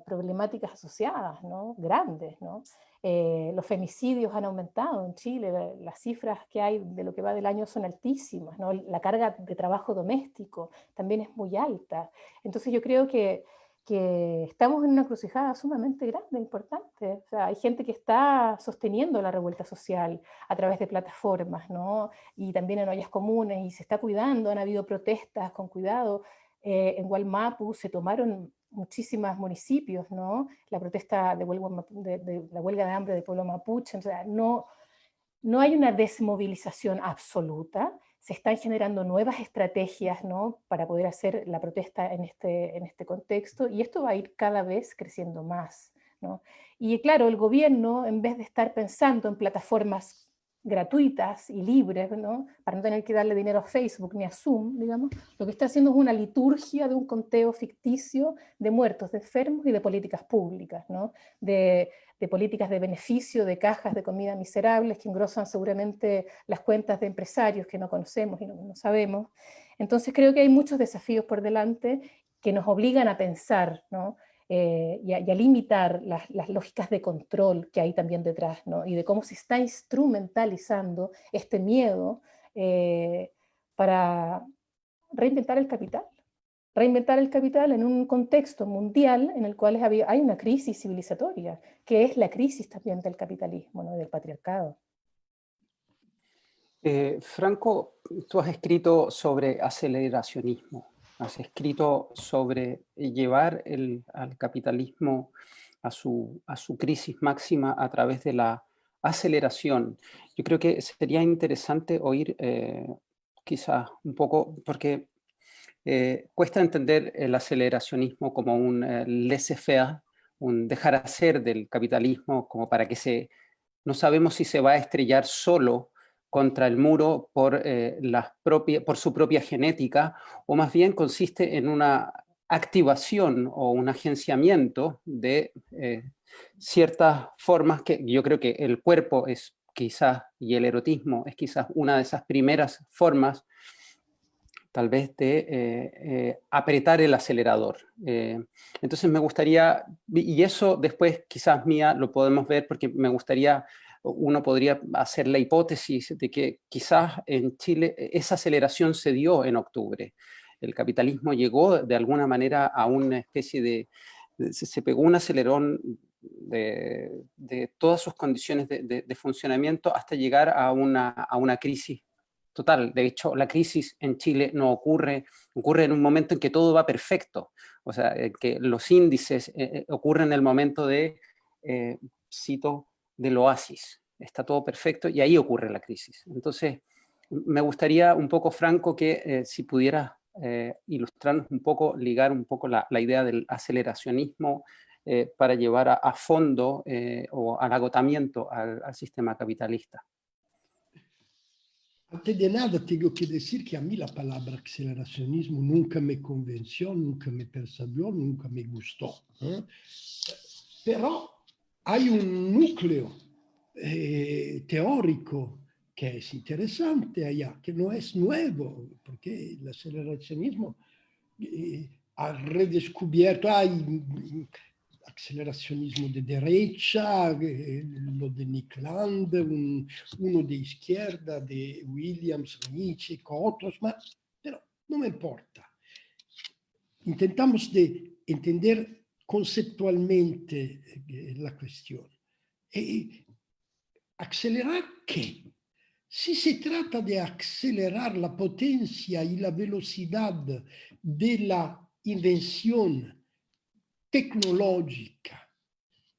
problemáticas asociadas, ¿no? Grandes, ¿no? Los femicidios han aumentado en Chile, las cifras que hay de lo que va del año son altísimas, ¿no? La carga de trabajo doméstico también es muy alta. Entonces yo creo que estamos en una encrucijada sumamente grande, importante. O sea, hay gente que está sosteniendo la revuelta social a través de plataformas, ¿no? Y también en ollas comunes, y se está cuidando, han habido protestas con cuidado. En Gualmapu se tomaron muchísimos municipios, ¿no? La protesta de la huelga de hambre del pueblo mapuche, o sea, no hay una desmovilización absoluta, se están generando nuevas estrategias, ¿no? Para poder hacer la protesta en este contexto, y esto va a ir cada vez creciendo más, ¿no? Y claro, el gobierno, en vez de estar pensando en plataformas gratuitas y libres, ¿no? Para no tener que darle dinero a Facebook ni a Zoom, digamos, lo que está haciendo es una liturgia de un conteo ficticio de muertos, de enfermos y de políticas públicas, ¿no? De políticas de beneficio, de cajas de comida miserables que engrosan seguramente las cuentas de empresarios que no conocemos y no sabemos. Entonces creo que hay muchos desafíos por delante que nos obligan a pensar, ¿no? Y a limitar las lógicas de control que hay también detrás, ¿no? Y de cómo se está instrumentalizando este miedo para reinventar el capital. Reinventar el capital en un contexto mundial en el cual hay una crisis civilizatoria, que es la crisis también del capitalismo, ¿no? Del patriarcado. Franco, tú has escrito sobre aceleracionismo, has escrito sobre llevar al capitalismo a su crisis máxima a través de la aceleración. Yo creo que sería interesante oír quizás un poco, porque cuesta entender el aceleracionismo como un laissez-faire, un dejar hacer del capitalismo, como para que no sabemos si se va a estrellar solo contra el muro por su propia genética, o más bien consiste en una activación o un agenciamiento de ciertas formas que yo creo que el cuerpo es quizás, y el erotismo es quizás una de esas primeras formas, tal vez de apretar el acelerador. Entonces me gustaría, y eso después quizás Mía lo podemos ver, porque me gustaría, uno podría hacer la hipótesis de que quizás en Chile esa aceleración se dio en octubre. El capitalismo llegó de alguna manera a una especie se pegó un acelerón de todas sus condiciones de funcionamiento hasta llegar a una crisis total. De hecho, la crisis en Chile no ocurre en un momento en que todo va perfecto. O sea, que los índices ocurren en el momento cito, del oasis. Está todo perfecto y ahí ocurre la crisis. Entonces, me gustaría un poco, Franco, que si pudieras ilustrarnos un poco, ligar un poco la idea del aceleracionismo para llevar a fondo o al agotamiento al sistema capitalista. Antes de nada, tengo que decir que a mí la palabra aceleracionismo nunca me convenció, nunca me persuadió, nunca me gustó. Pero hay un núcleo teórico que es interesante allá, que no es nuevo, porque el aceleracionismo ha redescubierto, hay aceleracionismo de derecha, lo de Nick Land, uno de izquierda, de Williams, Nietzsche, con otros, pero no me importa. Intentamos de entender conceptualmente la cuestión. ¿Acelerar qué? Si se trata de acelerar la potencia y la velocidad de la invención tecnológica,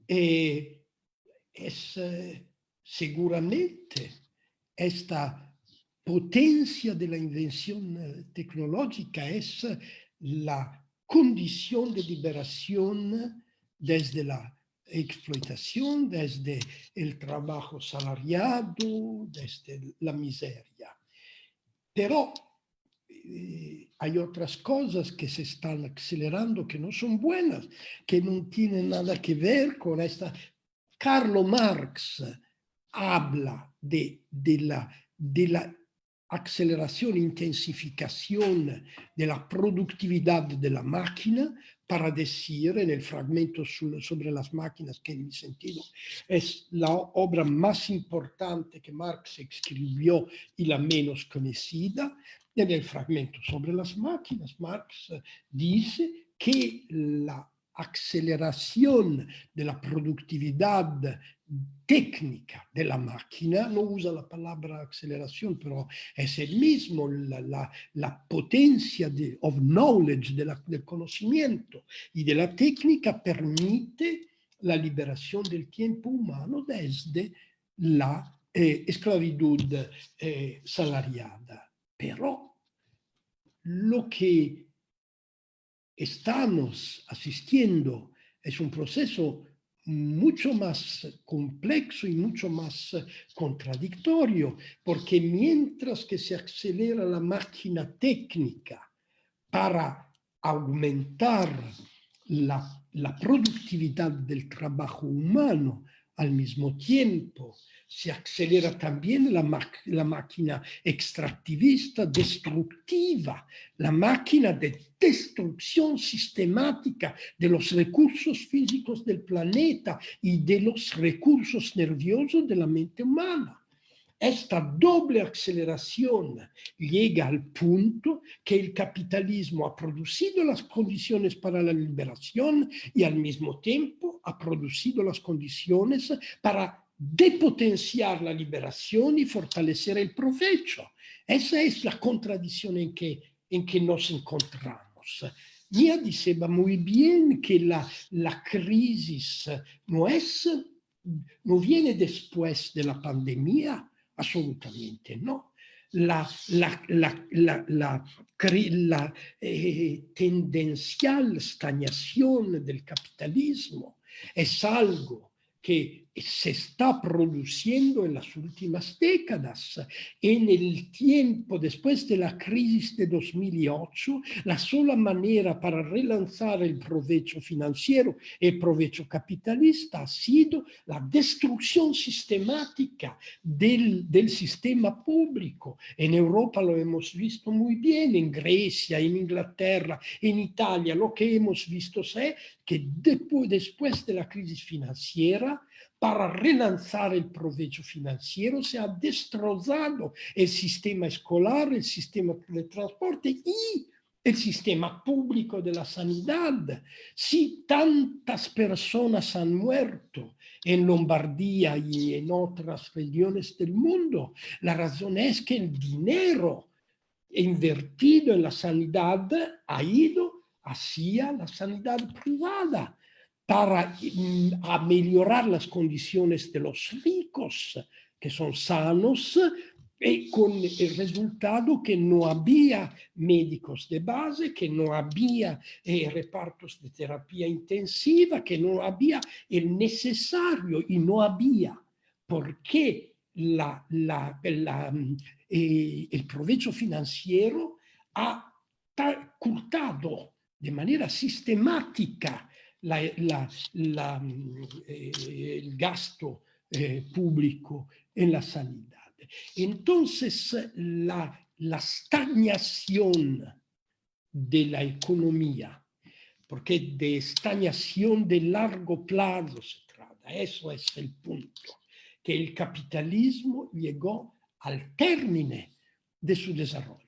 es seguramente esta potencia de la invención tecnológica es la condición de liberación desde la explotación, desde el trabajo salariado, desde la miseria. Pero hay otras cosas que se están acelerando que no son buenas, que no tienen nada que ver con esta. Karl Marx habla de la aceleración, intensificación de la productividad de la máquina para decir en el fragmento sobre las máquinas, que en mi sentido es la obra más importante que Marx escribió y la menos conocida. En el fragmento sobre las máquinas, Marx dice que la aceleración de la productividad técnica de la máquina, no usa la palabra aceleración, pero es el mismo, la potencia of knowledge, del conocimiento y de la técnica permite la liberación del tiempo humano desde la esclavitud salariada. Pero lo que estamos asistiendo es un proceso mucho más complejo y mucho más contradictorio, porque mientras que se acelera la máquina técnica para aumentar la productividad del trabajo humano, al mismo tiempo se acelera también la máquina extractivista, destructiva, la máquina de destrucción sistemática de los recursos físicos del planeta y de los recursos nerviosos de la mente humana. esta doble aceleración llega al punto que el capitalismo ha producido las condiciones para la liberación y al mismo tiempo ha producido las condiciones para depotenciar la liberación y fortalecer el provecho. Esa es la contradicción en que nos encontramos. Mia diceva muy bien que la crisis no viene después de la pandemia, absolutamente no. La tendencial estagnación del capitalismo es algo que se está produciendo en las últimas décadas. En el tiempo, después de la crisis de 2008, la sola manera para relanzar el provecho financiero y el provecho capitalista ha sido la destrucción sistemática del sistema público. En Europa lo hemos visto muy bien, en Grecia, en Inglaterra, en Italia. Lo que hemos visto es que después de la crisis financiera, para relanzar el provecho financiero, se ha destrozado el sistema escolar, el sistema de transporte y el sistema público de la sanidad. Si tantas personas han muerto en Lombardía y en otras regiones del mundo, la razón es que el dinero invertido en la sanidad ha ido hacia la sanidad privada para mejorar las condiciones de los ricos, que son sanos, y con el resultado que no había médicos de base, que no había repartos de terapia intensiva, que no había el necesario y no había. ¿Por qué el provecho financiero ha cortado de manera sistemática el gasto público en la sanidad? Entonces, la estagnación de la economía, porque de estagnación de largo plazo se trata, eso es el punto, que el capitalismo llegó al término de su desarrollo.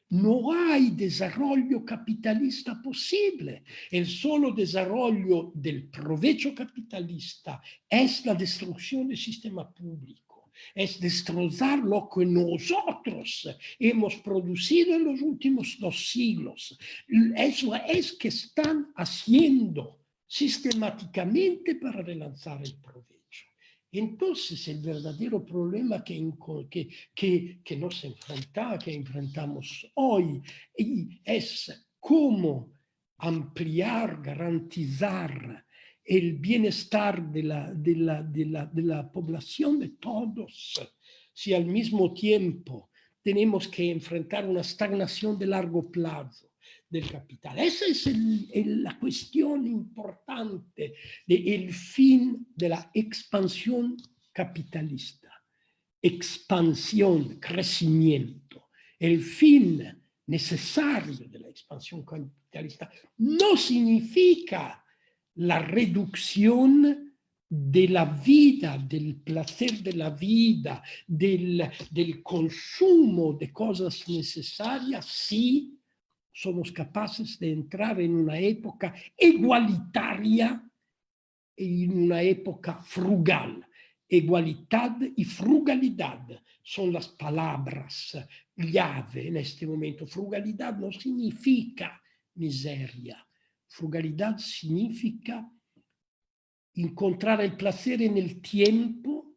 No hay desarrollo capitalista posible. El solo desarrollo del provecho capitalista es la destrucción del sistema público, es destrozar lo que nosotros hemos producido en los últimos 2 siglos. Eso es que están haciendo sistemáticamente para relanzar el provecho. Entonces, el verdadero problema que enfrentamos hoy es cómo ampliar, garantizar el bienestar de la población, de todos, si al mismo tiempo tenemos que enfrentar una estagnación de largo plazo del capital. Esa es la cuestión importante del fin de la expansión capitalista. Expansión, crecimiento. El fin necesario de la expansión capitalista no significa la reducción de la vida, del placer de la vida, del consumo de cosas necesarias, si somos capaces de entrar en una época igualitaria y en una época frugal. Igualdad y frugalidad son las palabras llave en este momento. Frugalidad no significa miseria. Frugalidad significa encontrar el placer en el tiempo,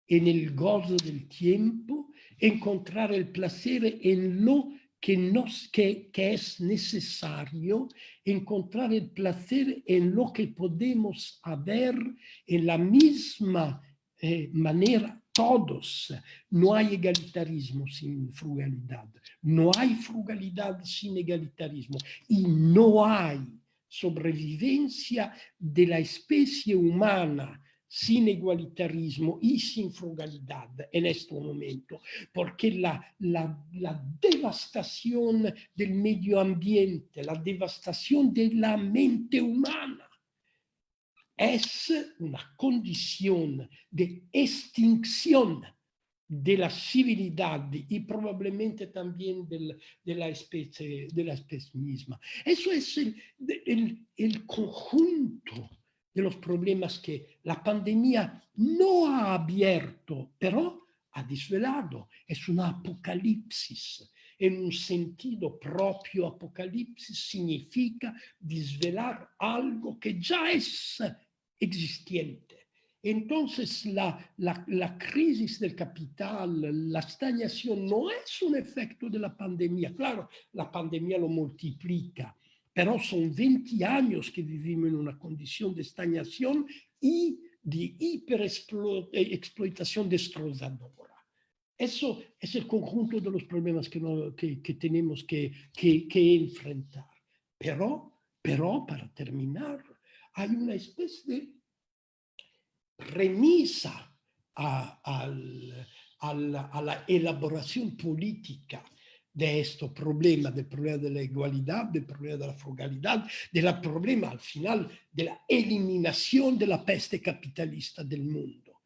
en el gozo del tiempo, encontrar el placer en lo que es necesario, encontrar el placer en lo que podemos haber en la misma manera todos. No hay egalitarismo sin frugalidad, no hay frugalidad sin egalitarismo y no hay sobrevivencia de la especie humana sin igualitarismo y sin frugalidad en este momento, porque la devastación del medio ambiente, la devastación de la mente humana es una condición de extinción de la civilidad y probablemente también de la especie misma. Eso es el conjunto de los problemas que la pandemia no ha abierto, pero ha desvelado. Es una apocalipsis. En un sentido propio, apocalipsis significa desvelar algo que ya es existente. Entonces, la crisis del capital, la estagnación, no es un efecto de la pandemia. Claro, la pandemia lo multiplica, pero son 20 años que vivimos en una condición de estagnación y de hiperexplotación destrozadora. Eso es el conjunto de los problemas que tenemos que enfrentar. Pero, para terminar, hay una especie de remisa a la elaboración política de este problema, del problema de la igualdad, del problema de la frugalidad, del problema al final de la eliminación de la peste capitalista del mundo.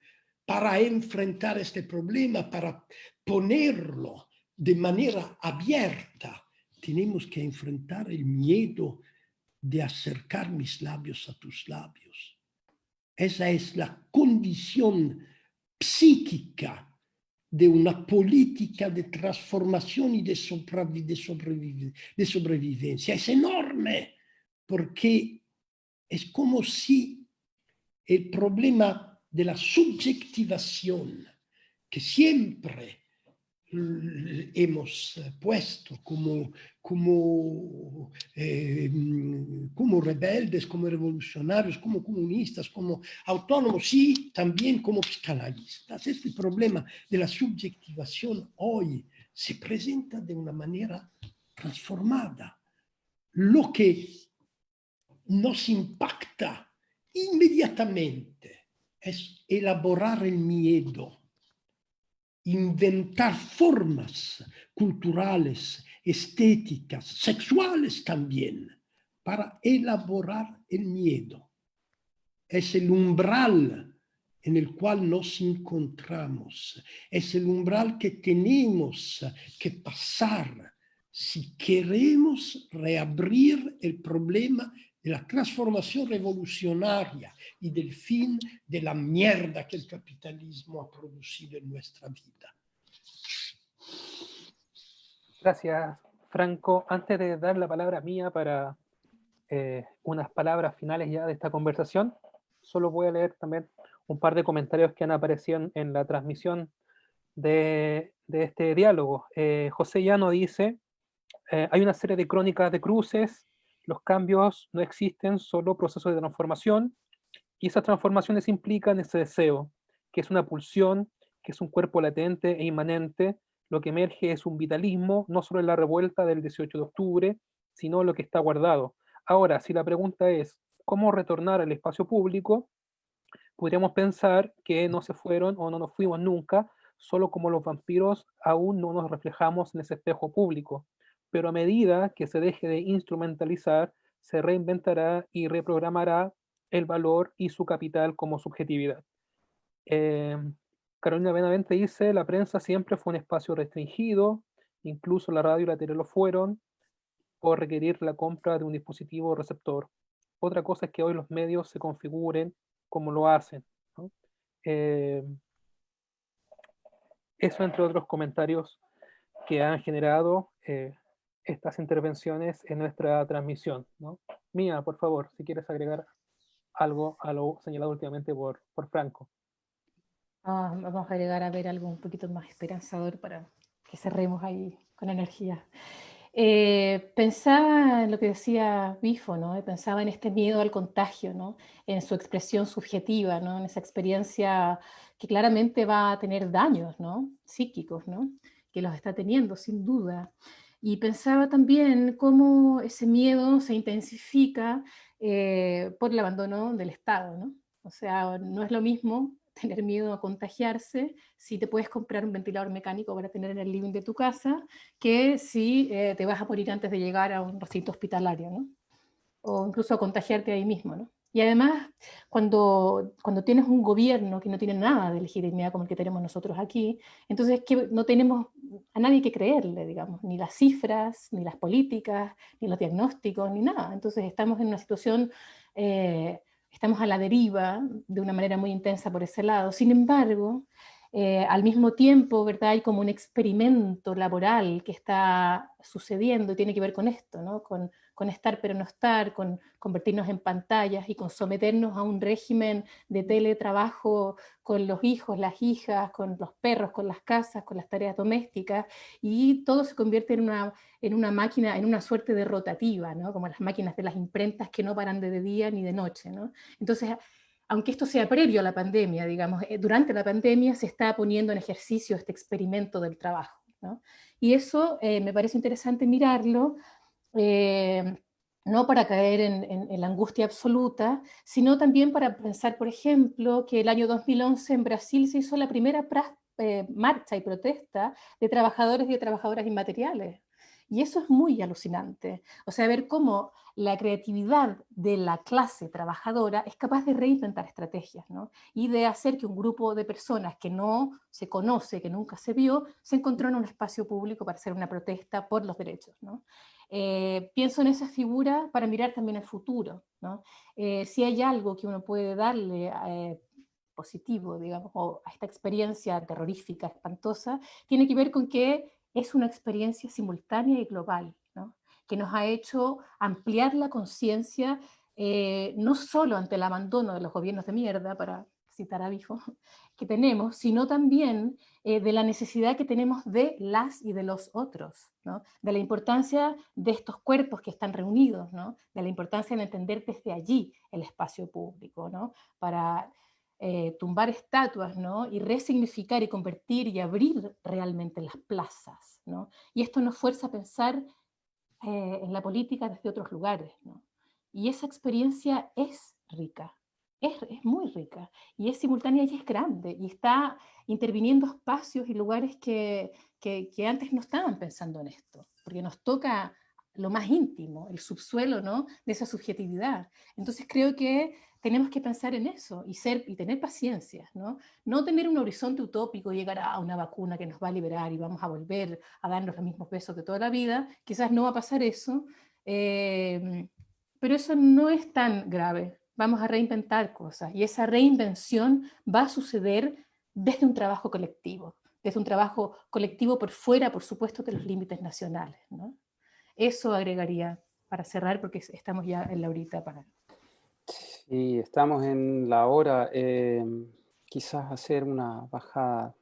Para enfrentar este problema, para ponerlo de manera abierta, tenemos que enfrentar el miedo de acercar mis labios a tus labios. Esa es la condición psíquica de una política de transformación y de sobrevivencia. Es enorme, porque es como si el problema de la subjetivación, que siempre hemos puesto como rebeldes, como revolucionarios, como comunistas, como autónomos y también como psicanalistas. Este problema de la subjetivación hoy se presenta de una manera transformada. Lo que nos impacta inmediatamente es elaborar el miedo, inventar formas culturales, estéticas, sexuales también, para elaborar el miedo. Es el umbral en el cual nos encontramos. Es el umbral que tenemos que pasar si queremos reabrir el problema de la transformación revolucionaria y del fin de la mierda que el capitalismo ha producido en nuestra vida. Gracias, Franco. Antes de dar la palabra mía para unas palabras finales ya de esta conversación, solo voy a leer también un par de comentarios que han aparecido en la transmisión de este diálogo. José Llano dice, hay una serie de crónicas de cruces, los cambios no existen, solo procesos de transformación, y esas transformaciones implican ese deseo, que es una pulsión, que es un cuerpo latente e inmanente. Lo que emerge es un vitalismo, no solo en la revuelta del 18 de octubre, sino lo que está guardado. Ahora, si la pregunta es, ¿cómo retornar al espacio público? Podríamos pensar que no se fueron o no nos fuimos nunca, solo como los vampiros aún no nos reflejamos en ese espejo público. Pero a medida que se deje de instrumentalizar, se reinventará y reprogramará el valor y su capital como subjetividad. Carolina Benavente dice, la prensa siempre fue un espacio restringido, incluso la radio y la tele lo fueron, por requerir la compra de un dispositivo receptor. Otra cosa es que hoy los medios se configuren como lo hacen, ¿no? Eso entre otros comentarios que han generado estas intervenciones en nuestra transmisión, ¿no? Mía, por favor, si quieres agregar algo a lo señalado últimamente por Franco. Vamos a llegar a ver algo un poquito más esperanzador para que cerremos ahí con energía. Pensaba en lo que decía Bifo, ¿no? Pensaba en este miedo al contagio, ¿no? En su expresión subjetiva, ¿no? En esa experiencia que claramente va a tener daños, ¿no? Psíquicos, ¿no? Que los está teniendo, sin duda. Y pensaba también cómo ese miedo se intensifica por el abandono del Estado, ¿no? O sea, no es lo mismo tener miedo a contagiarse si te puedes comprar un ventilador mecánico para tener en el living de tu casa, que si te vas a morir antes de llegar a un recinto hospitalario, ¿no? O incluso a contagiarte ahí mismo, ¿no? Y además, cuando tienes un gobierno que no tiene nada de legitimidad como el que tenemos nosotros aquí, entonces que no tenemos a nadie que creerle, digamos, ni las cifras, ni las políticas, ni los diagnósticos, ni nada. Entonces estamos en una situación, estamos a la deriva de una manera muy intensa por ese lado. Sin embargo, al mismo tiempo, ¿verdad? Hay como un experimento laboral que está sucediendo y tiene que ver con esto, ¿no? Con estar pero no estar, con convertirnos en pantallas y con someternos a un régimen de teletrabajo con los hijos, las hijas, con los perros, con las casas, con las tareas domésticas, y todo se convierte en una máquina, en una suerte de rotativa, ¿no? Como las máquinas de las imprentas que no paran de día ni de noche, ¿no? Entonces, aunque esto sea previo a la pandemia, digamos, durante la pandemia se está poniendo en ejercicio este experimento del trabajo, ¿no? Y eso me parece interesante mirarlo, no para caer en la angustia absoluta, sino también para pensar, por ejemplo, que el año 2011 en Brasil se hizo la primera marcha y protesta de trabajadores y de trabajadoras inmateriales. Y eso es muy alucinante. O sea, ver cómo la creatividad de la clase trabajadora es capaz de reinventar estrategias, ¿no? Y de hacer que un grupo de personas que no se conoce, que nunca se vio, se encontró en un espacio público para hacer una protesta por los derechos, ¿no? Pienso en esa figura para mirar también el futuro, ¿no? Si hay algo que uno puede darle positivo, digamos, o a esta experiencia terrorífica, espantosa, tiene que ver con que es una experiencia simultánea y global, ¿no? Que nos ha hecho ampliar la conciencia, no solo ante el abandono de los gobiernos de mierda, para citar a Bifo, que tenemos, sino también de la necesidad que tenemos de las y de los otros, ¿no? De la importancia de estos cuerpos que están reunidos, ¿no? De la importancia de entender desde allí el espacio público, ¿no? Para tumbar estatuas, ¿no? Y resignificar y convertir y abrir realmente las plazas, ¿no? Y esto nos fuerza a pensar en la política desde otros lugares, ¿no? Y esa experiencia es rica, es muy rica, y es simultánea y es grande, y está interviniendo espacios y lugares que antes no estaban pensando en esto, porque nos toca lo más íntimo, el subsuelo, ¿no? De esa subjetividad. Entonces creo que tenemos que pensar en eso y tener paciencia, ¿no? No tener un horizonte utópico, llegar a una vacuna que nos va a liberar y vamos a volver a darnos los mismos besos de toda la vida. Quizás no va a pasar eso, pero eso no es tan grave. Vamos a reinventar cosas y esa reinvención va a suceder desde un trabajo colectivo, desde un trabajo colectivo por fuera, por supuesto, de los límites nacionales, ¿no? Eso agregaría para cerrar, porque estamos ya en la horita para... Sí, estamos en la hora. Quizás hacer una bajada.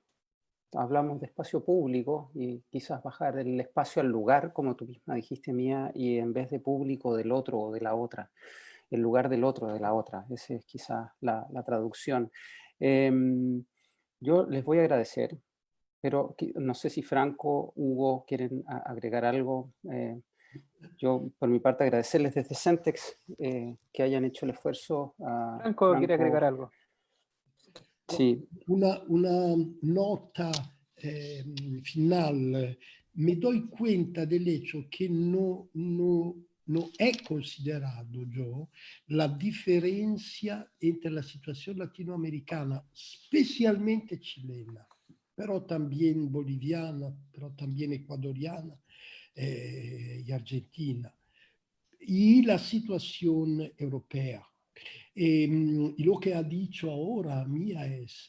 Hablamos de espacio público y quizás bajar el espacio al lugar, como tú misma dijiste, Mía, y en vez de público del otro o de la otra, el lugar del otro o de la otra. Esa es quizás la traducción. Yo les voy a agradecer, pero no sé si Franco, Hugo quieren agregar algo. Yo, por mi parte, agradecerles desde Centex que hayan hecho el esfuerzo. A Franco, ¿quiere agregar algo? Sí. Una nota final. Me doy cuenta del hecho que no he considerado yo la diferencia entre la situación latinoamericana, especialmente chilena, pero también boliviana, pero también ecuatoriana y argentina, y la situación europea. Y lo que ha dicho ahora Mía es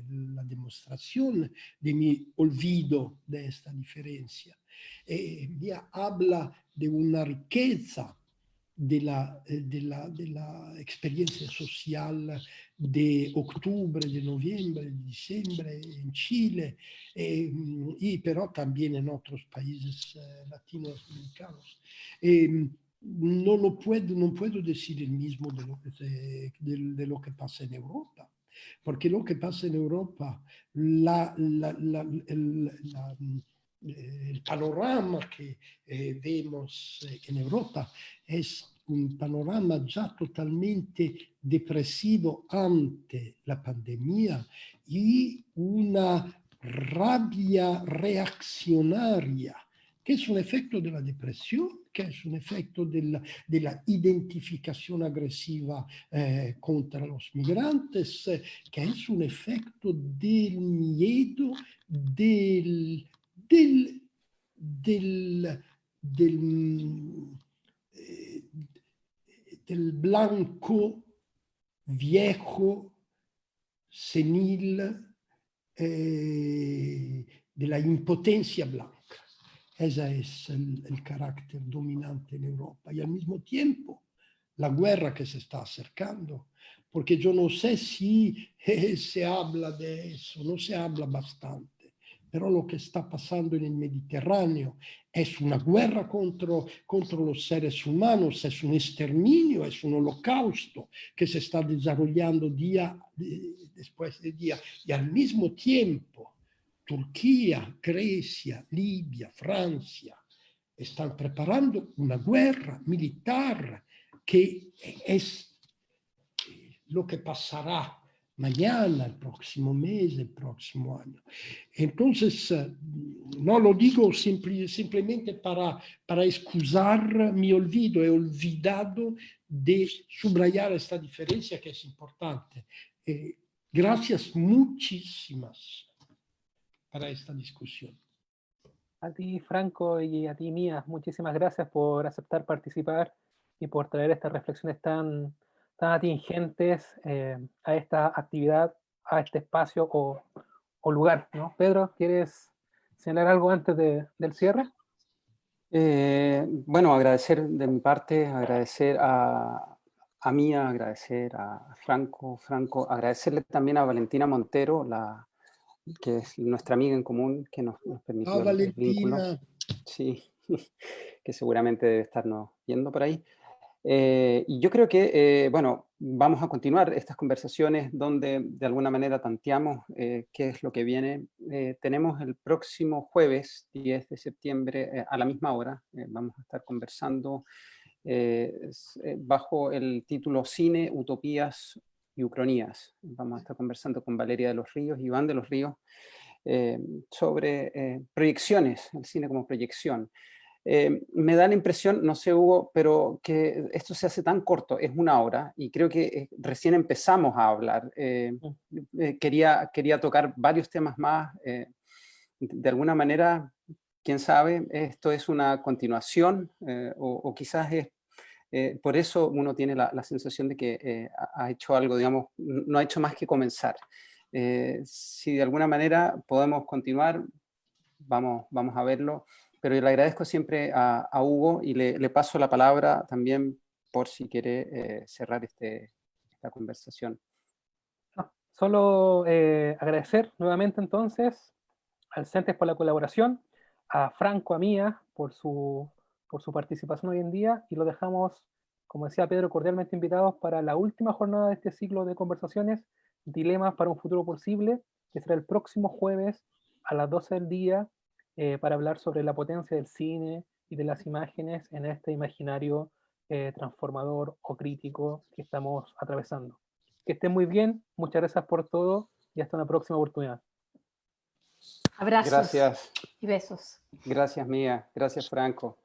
la demostración de mi olvido de esta diferencia. Mía habla de una riqueza de la experiencia social de octubre, de noviembre, de diciembre en Chile, y pero también en otros países latinoamericanos. No puedo decir el mismo de lo que pasa en Europa, porque lo que pasa en Europa, el panorama que vemos en Europa es un panorama ya totalmente depresivo ante la pandemia y una rabia reaccionaria que es un efecto de la depresión, que es un efecto de la identificación agresiva contra los migrantes, que es un efecto del miedo, del blanco, viejo, senil, de la impotencia blanca. Ese es el carácter dominante en Europa. Y al mismo tiempo, la guerra que se está acercando, porque yo no sé si se habla de eso, no se habla bastante, pero lo que está pasando en el Mediterráneo es una guerra contra los seres humanos, es un exterminio, es un holocausto que se está desarrollando día después de día. Y al mismo tiempo, Turquía, Grecia, Libia, Francia están preparando una guerra militar que es lo que pasará mañana, el próximo mes, el próximo año. Entonces, no lo digo simplemente para excusar mi olvido. He olvidado de subrayar esta diferencia que es importante. Gracias muchísimas para esta discusión. A ti, Franco, y a ti, Mía, muchísimas gracias por aceptar participar y por traer estas reflexiones tan atingentes a esta actividad, a este espacio o lugar, ¿no? Pedro, ¿quieres señalar algo antes del cierre? Bueno, agradecer de mi parte, agradecer a Mía, agradecer a Franco, agradecerle también a Valentina Montero, que es nuestra amiga en común, que nos permitió el vínculo. Valentina. Sí, que seguramente debe estarnos viendo por ahí. Y yo creo que, bueno, vamos a continuar estas conversaciones donde de alguna manera tanteamos qué es lo que viene. Tenemos el próximo jueves, 10 de septiembre, a la misma hora, vamos a estar conversando bajo el título Cine, Utopías y Ucronías. Vamos a estar conversando con Valeria de los Ríos y Iván de los Ríos sobre proyecciones, el cine como proyección. Me da la impresión, no sé Hugo, pero que esto se hace tan corto, es una hora, y creo que recién empezamos a hablar. Quería tocar varios temas más. De alguna manera, quién sabe, esto es una continuación o quizás es... por eso uno tiene la sensación de que ha hecho algo, digamos, no ha hecho más que comenzar. Si de alguna manera podemos continuar, vamos a verlo. Pero yo le agradezco siempre a Hugo y le paso la palabra también por si quiere cerrar esta conversación. Solo agradecer nuevamente entonces al CENTES por la colaboración, a Franco, a Mía por su participación hoy en día, y lo dejamos, como decía Pedro, cordialmente invitados para la última jornada de este ciclo de conversaciones, Dilemas para un futuro posible, que será el próximo jueves a las 12 del día, para hablar sobre la potencia del cine y de las imágenes en este imaginario transformador o crítico que estamos atravesando. Que estén muy bien, muchas gracias por todo y hasta una próxima oportunidad. Abrazos Gracias. y besos. Gracias, Mía. Gracias, Franco.